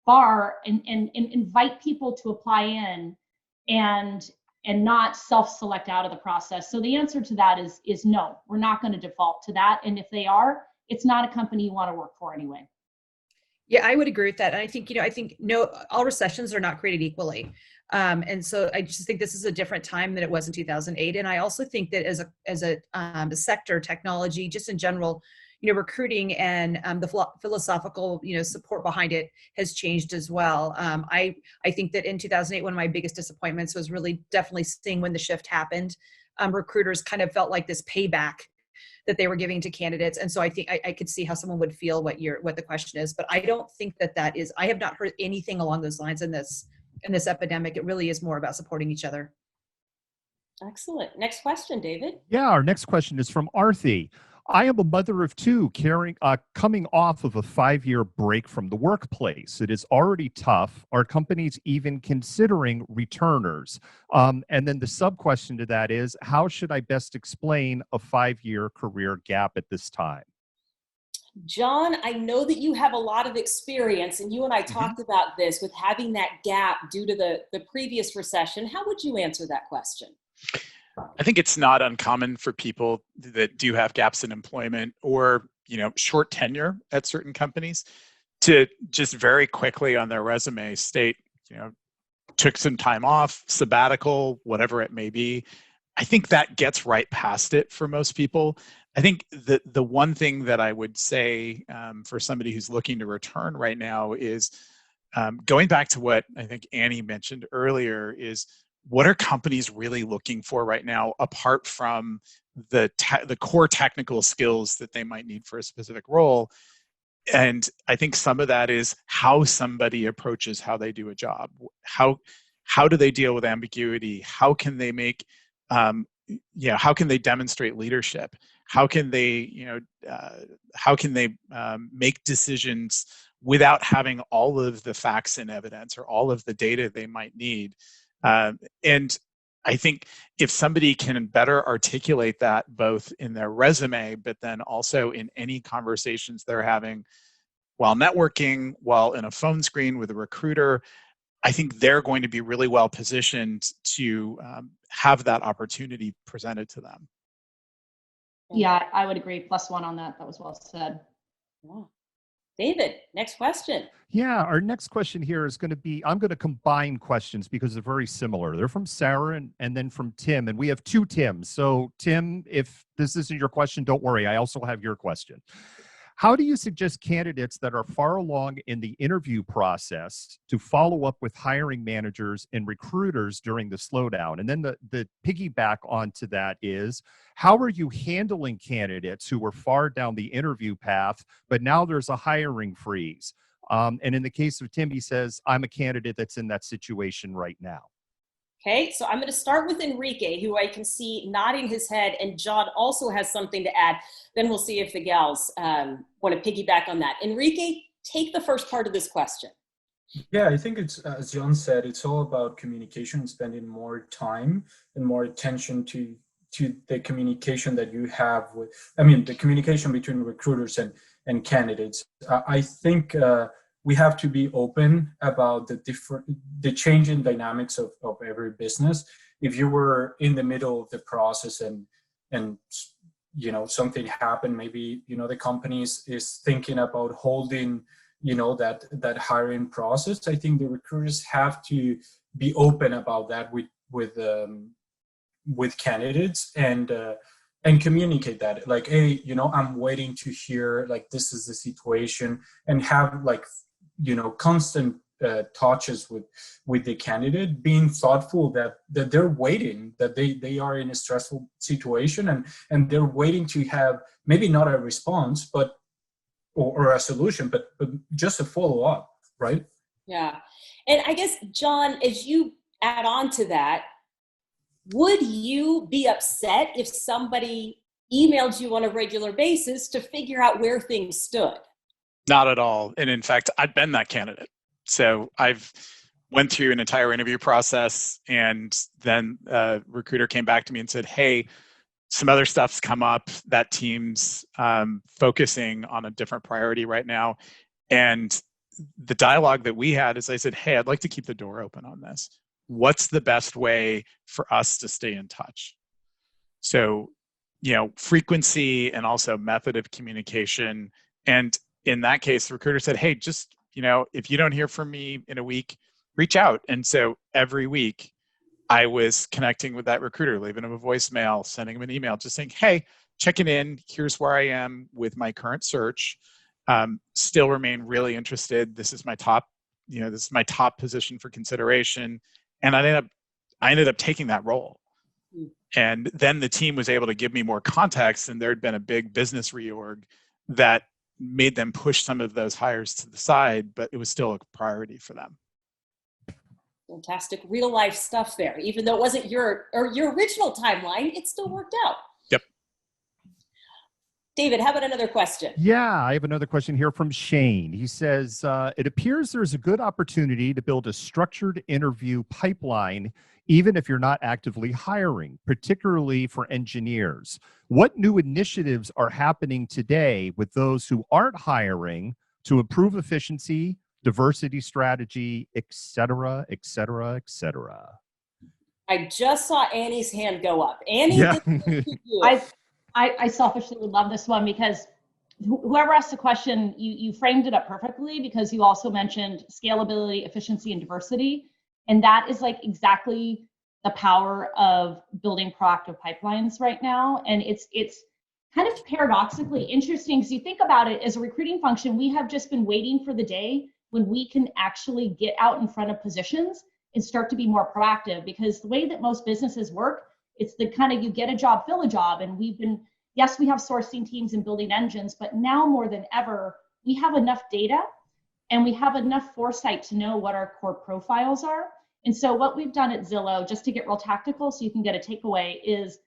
bar and invite people to apply in and not self-select out of the process. So the answer to that is no, we're not going to default to that. And if they are, it's not a company you want to work for anyway. Yeah, I would agree with that. And I think, I think no, all recessions are not created equally. And so I just think this is a different time than it was in 2008. And I also think that as a sector, technology, just in general, recruiting and the philosophical, support behind it has changed as well. I think that in 2008, one of my biggest disappointments was really definitely seeing when the shift happened. Recruiters kind of felt like this payback that they were giving to candidates. And so I think I could see how someone would feel what the question is, but I don't think that is, I have not heard anything along those lines in this epidemic. It really is more about supporting each other. Excellent. Next question, David. Yeah, our next question is from Arthi. I am a mother of two coming off of a 5-year break from the workplace. It is already tough. Are companies even considering returners? And then the sub question to that is, how should I best explain a 5-year career gap at this time? John, I know that you have a lot of experience, and you and I talked about this with having that gap due to the previous recession. How would you answer that question? I think it's not uncommon for people that do have gaps in employment or, short tenure at certain companies to just very quickly on their resume state, took some time off, sabbatical, whatever it may be. I think that gets right past it for most people. I think the one thing that I would say for somebody who's looking to return right now is going back to what I think Annie mentioned earlier is, what are companies really looking for right now, apart from the core technical skills that they might need for a specific role? And I think some of that is how somebody approaches how they do a job. How do they deal with ambiguity? How can they make, how can they demonstrate leadership? How can they, make decisions without having all of the facts and evidence or all of the data they might need? And I think if somebody can better articulate that both in their resume, but then also in any conversations they're having while networking, while in a phone screen with a recruiter, I think they're going to be really well positioned to have that opportunity presented to them. Yeah, I would agree. +1 on that. That was well said. Yeah. David, next question. Yeah, our next question here is going to be, I'm going to combine questions because they're very similar. They're from Sarah and then from Tim, and we have two Tims. So Tim, if this isn't your question, don't worry. I also have your question. How do you suggest candidates that are far along in the interview process to follow up with hiring managers and recruiters during the slowdown? And then the piggyback onto that is, how are you handling candidates who were far down the interview path, but now there's a hiring freeze? And in the case of Tim, he says, I'm a candidate that's in that situation right now. Okay, so I'm going to start with Enrique, who I can see nodding his head, and John also has something to add. Then we'll see if the gals want to piggyback on that. Enrique, take the first part of this question. Yeah, I think it's, as John said, it's all about communication and spending more time and more attention to the communication that you have with, the communication between recruiters and candidates. I think we have to be open about the changing dynamics of every business. If you were in the middle of the process and something happened, maybe the company is thinking about holding that hiring process. I think the recruiters have to be open about that with candidates and communicate that, like, hey, I'm waiting to hear, like, this is the situation, and have constant touches with the candidate, being thoughtful that they're waiting, that they are in a stressful situation and they're waiting to have maybe not a response or a solution, but just a follow-up, right? Yeah. And I guess, John, as you add on to that, would you be upset if somebody emailed you on a regular basis to figure out where things stood? Not at all. And in fact, I've been that candidate. So I've went through an entire interview process, and then a recruiter came back to me and said, hey, some other stuff's come up. That team's focusing on a different priority right now. And the dialogue that we had is I said, hey, I'd like to keep the door open on this. What's the best way for us to stay in touch? So, frequency and also method of communication. And in that case, the recruiter said, hey, just, if you don't hear from me in a week, reach out. And so every week I was connecting with that recruiter, leaving him a voicemail, sending him an email, just saying, hey, checking in, here's where I am with my current search. Still remain really interested. This is my top, this is my top position for consideration. And I ended up taking that role. And then the team was able to give me more context, and there had been a big business reorg that made them push some of those hires to the side, but it was still a priority for them. Fantastic real life stuff there. Even though it wasn't your original timeline, it still worked out. Yep. David, how about another question? Yeah, I have another question here from Shane. He says, it appears there's a good opportunity to build a structured interview pipeline, even if you're not actively hiring, particularly for engineers. What new initiatives are happening today with those who aren't hiring to improve efficiency, diversity strategy, et cetera, et cetera, et cetera? I just saw Annie's hand go up. Annie, yeah. I selfishly would love this one because whoever asked the question, you framed it up perfectly, because you also mentioned scalability, efficiency, and diversity. And that is like exactly the power of building proactive pipelines right now. And it's kind of paradoxically interesting, because you think about it, as a recruiting function, we have just been waiting for the day when we can actually get out in front of positions and start to be more proactive. Because the way that most businesses work, it's the kind of, you get a job, fill a job. And yes, we have sourcing teams and building engines, but now more than ever, we have enough data and we have enough foresight to know what our core profiles are. And so what we've done at Zillow, just to get real tactical so you can get a takeaway, is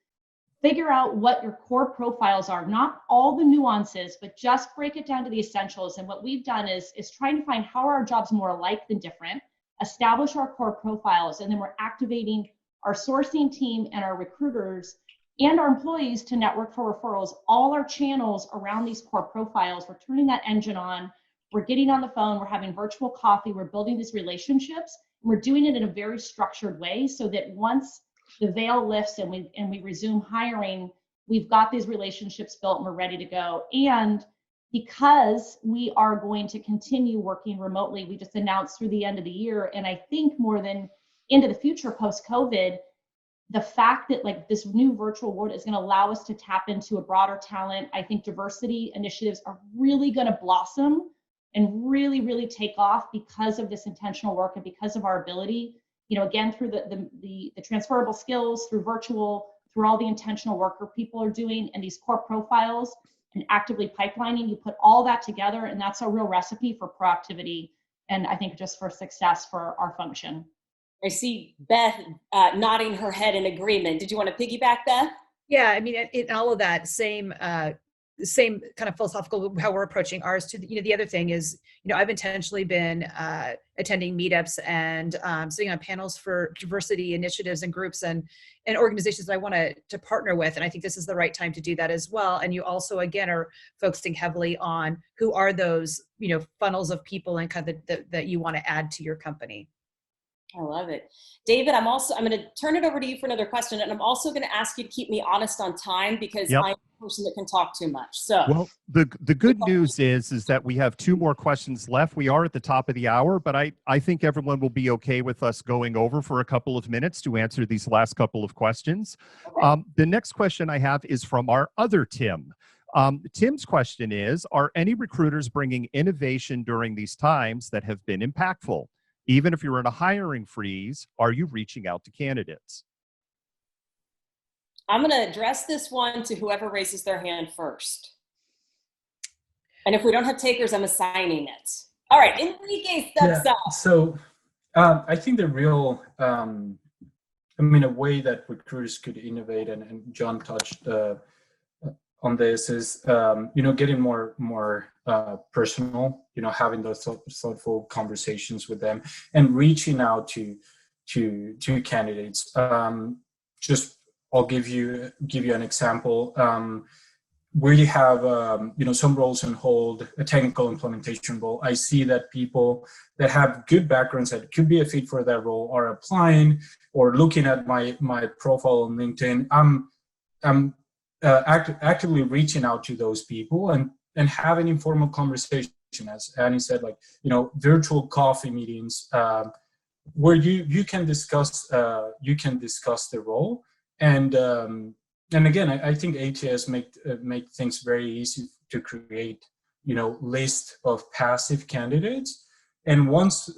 figure out what your core profiles are, not all the nuances, but just break it down to the essentials. And what we've done is trying to find how are our jobs more alike than different, establish our core profiles, and then we're activating our sourcing team and our recruiters and our employees to network for referrals, all our channels around these core profiles. We're turning that engine on. We're getting on the phone. We're having virtual coffee. We're building these relationships. We're doing it in a very structured way so that once the veil lifts and we resume hiring, we've got these relationships built and we're ready to go. And because we are going to continue working remotely, we just announced through the end of the year, and I think more than into the future post-COVID, the fact that like this new virtual world is going to allow us to tap into a broader talent. I think diversity initiatives are really going to blossom and really, really take off because of this intentional work and because of our ability, again, through the transferable skills, through virtual, through all the intentional work that people are doing and these core profiles and actively pipelining. You put all that together, and that's a real recipe for proactivity. And I think just for success for our function. I see Beth nodding her head in agreement. Did you want to piggyback, Beth? Yeah, I mean, in all of that, same kind of philosophical how we're approaching ours. To the other thing is, I've intentionally been attending meetups and sitting on panels for diversity initiatives and groups and organizations that I want to partner with, and I think this is the right time to do that as well. And you also, again, are focusing heavily on who are those funnels of people and kind of that you want to add to your company. I love it. David, I'm going to turn it over to you for another question. And I'm also going to ask you to keep me honest on time, because I'm a person that can talk too much. So, well, the good news is that we have 2 more questions left. We are at the top of the hour, but I think everyone will be okay with us going over for a couple of minutes to answer these last couple of questions. Okay. The next question I have is from our other Tim. Tim's question is, are any recruiters bringing innovation during these times that have been impactful? Even if you're in a hiring freeze, are you reaching out to candidates? I'm going to address this one to whoever raises their hand first. And if we don't have takers, I'm assigning it. All right, Enrique steps up. So I think the real, a way that recruiters could innovate, and John touched on this is, getting more personal, having those thoughtful conversations with them and reaching out to candidates. Just I'll give you an example. We have some roles on hold, a technical implementation role. I see that people that have good backgrounds that could be a fit for that role are applying or looking at my profile on LinkedIn. I'm actively reaching out to those people and having informal conversation, as Annie said, virtual coffee meetings where you can discuss the role. And again, I think ATS make things very easy to create, list of passive candidates. And once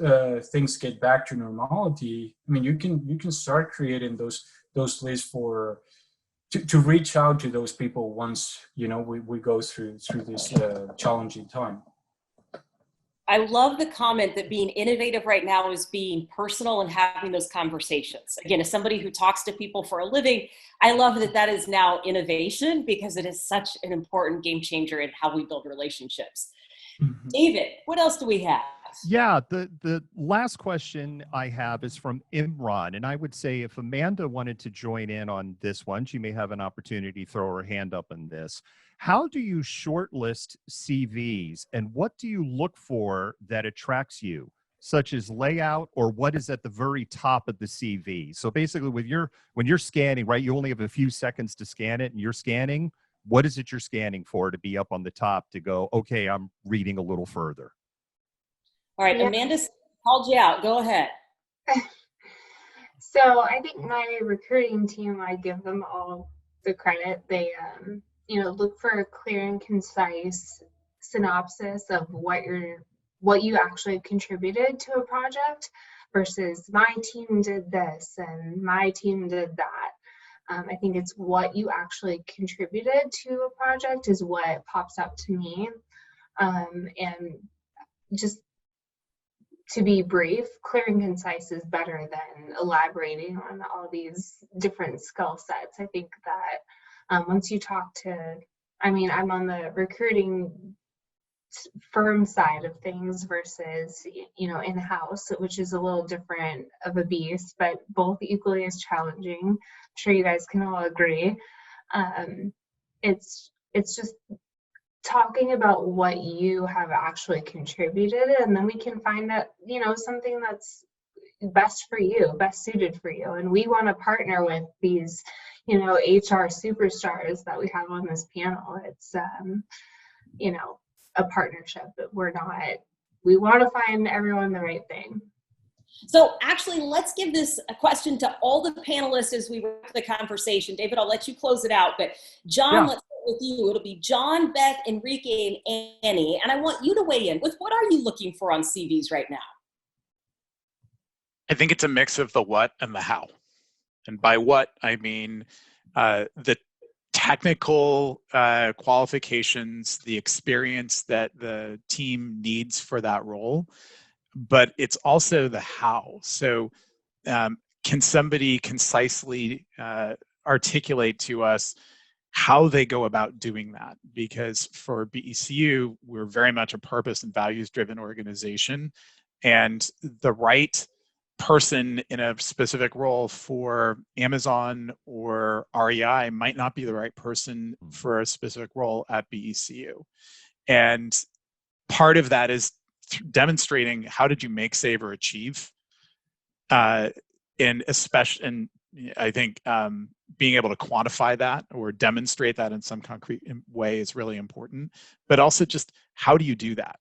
things get back to normality, I mean, you can start creating those lists to reach out to those people once we go through this challenging time. I love the comment that being innovative right now is being personal and having those conversations. Again, as somebody who talks to people for a living, I love that is now innovation, because it is such an important game changer in how we build relationships. Mm-hmm. David, what else do we have? Yeah, the last question I have is from Imran. And I would say if Amanda wanted to join in on this one, she may have an opportunity to throw her hand up on this. How do you shortlist CVs, and what do you look for that attracts you, such as layout, or what is at the very top of the CV? So basically when you're scanning, right, you only have a few seconds to scan it and you're scanning. What is it you're scanning for to be up on the top to go, okay, I'm reading a little further? All right, yeah. Amanda called you out. Go ahead. So I think my recruiting team, I give them all the credit. They, look for a clear and concise synopsis of what you actually contributed to a project versus my team did this and my team did that. I think it's what you actually contributed to a project is what pops up to me. And just to be brief, clear and concise is better than elaborating on all these different skill sets. I think that once you talk to, I'm on the recruiting firm side of things versus, in-house, which is a little different of a beast, but both equally as challenging. I'm sure you guys can all agree. It's just talking about what you have actually contributed, and then we can find that, something that's best for you, best suited for you. And we want to partner with these, HR superstars that we have on this panel. It's, a partnership, but we want to find everyone the right thing. So actually, let's give this a question to all the panelists as we wrap the conversation. David, I'll let you close it out, but John, let's start with you. It'll be John, Beth, Enrique, and Annie. And I want you to weigh in with what are you looking for on CVs right now? I think it's a mix of the what and the how. And by what, I mean the technical qualifications, the experience that the team needs for that role, but it's also the how. So can somebody concisely articulate to us how they go about doing that? Because for BECU, we're very much a purpose and values-driven organization, and the right person in a specific role for Amazon or REI might not be the right person for a specific role at BECU. And part of that is demonstrating how did you make, save, or achieve, and I think being able to quantify that or demonstrate that in some concrete way is really important. But also just how do you do that?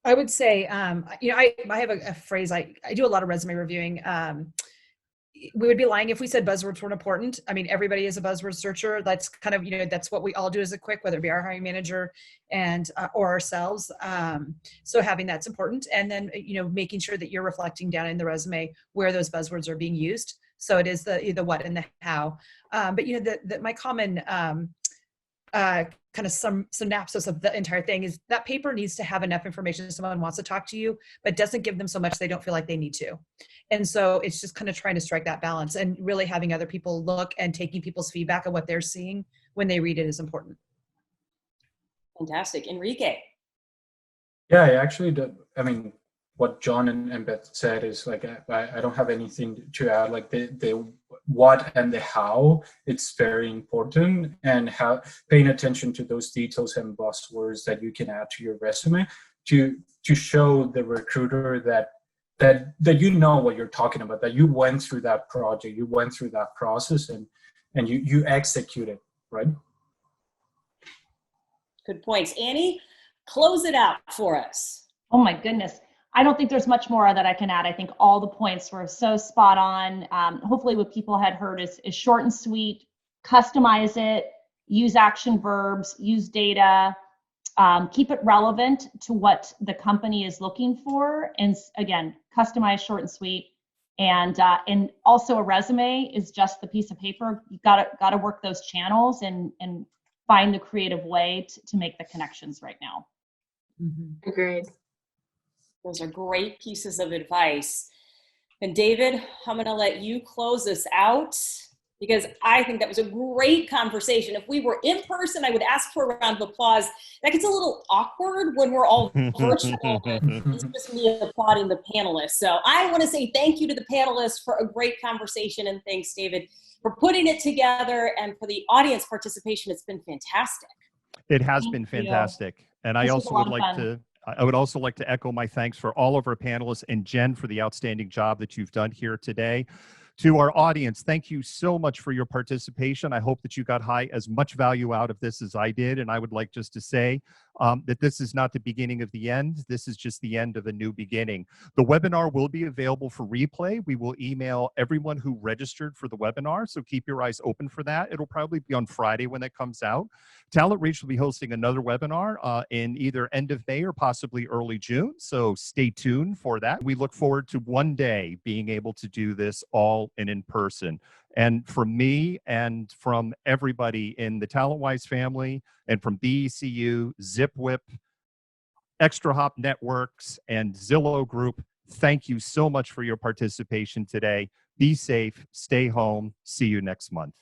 I would say, I have a phrase. I do a lot of resume reviewing. We would be lying if we said buzzwords weren't important. I mean, everybody is a buzzword searcher. That's kind of, that's what we all do as a quick, whether it be our hiring manager and or ourselves. So having that's important. And then, making sure that you're reflecting down in the resume where those buzzwords are being used. So it is the what and the how. But, my common kind of some synopsis of the entire thing is that paper needs to have enough information if someone wants to talk to you, but doesn't give them so much they don't feel like they need to. And so it's just kind of trying to strike that balance, and really having other people look and taking people's feedback on what they're seeing when they read it is important. Fantastic. Enrique. Yeah, I actually do. I mean, what John and Beth said is like, I don't have anything to add. Like the what and the how, it's very important, and how paying attention to those details and buzzwords that you can add to your resume to show the recruiter that you know what you're talking about, that you went through that project, you went through that process, and you execute it, right? Good points. Annie, close it out for us. Oh my goodness. I don't think there's much more that I can add. I think all the points were so spot on. Hopefully what people had heard is short and sweet, customize it, use action verbs, use data, keep it relevant to what the company is looking for. And again, customize, short and sweet. And also a resume is just the piece of paper. You've got to work those channels and find the creative way to make the connections right now. Mm-hmm. Agreed. Those are great pieces of advice. And David, I'm going to let you close us out, because I think that was a great conversation. If we were in person, I would ask for a round of applause. That gets a little awkward when we're all virtual. It's just me applauding the panelists. So I want to say thank you to the panelists for a great conversation, and thanks, David, for putting it together, and for the audience participation. It's been fantastic. It has been fantastic. And I also would like to I would also like to echo my thanks for all of our panelists, and Jen for the outstanding job that you've done here today. To our audience, thank you so much for your participation. I hope that you got as much value out of this as I did. And I would like just to say that this is not the beginning of the end. This is just the end of a new beginning. The webinar will be available for replay. We will email everyone who registered for the webinar, so keep your eyes open for that. It'll probably be on Friday when that comes out. TalentReach will be hosting another webinar in either end of May or possibly early June, so stay tuned for that. We look forward to one day being able to do this all in person. And from me and from everybody in the TalentWise family, and from BECU, ZipWhip, ExtraHop Networks, and Zillow Group, thank you so much for your participation today. Be safe, stay home, see you next month.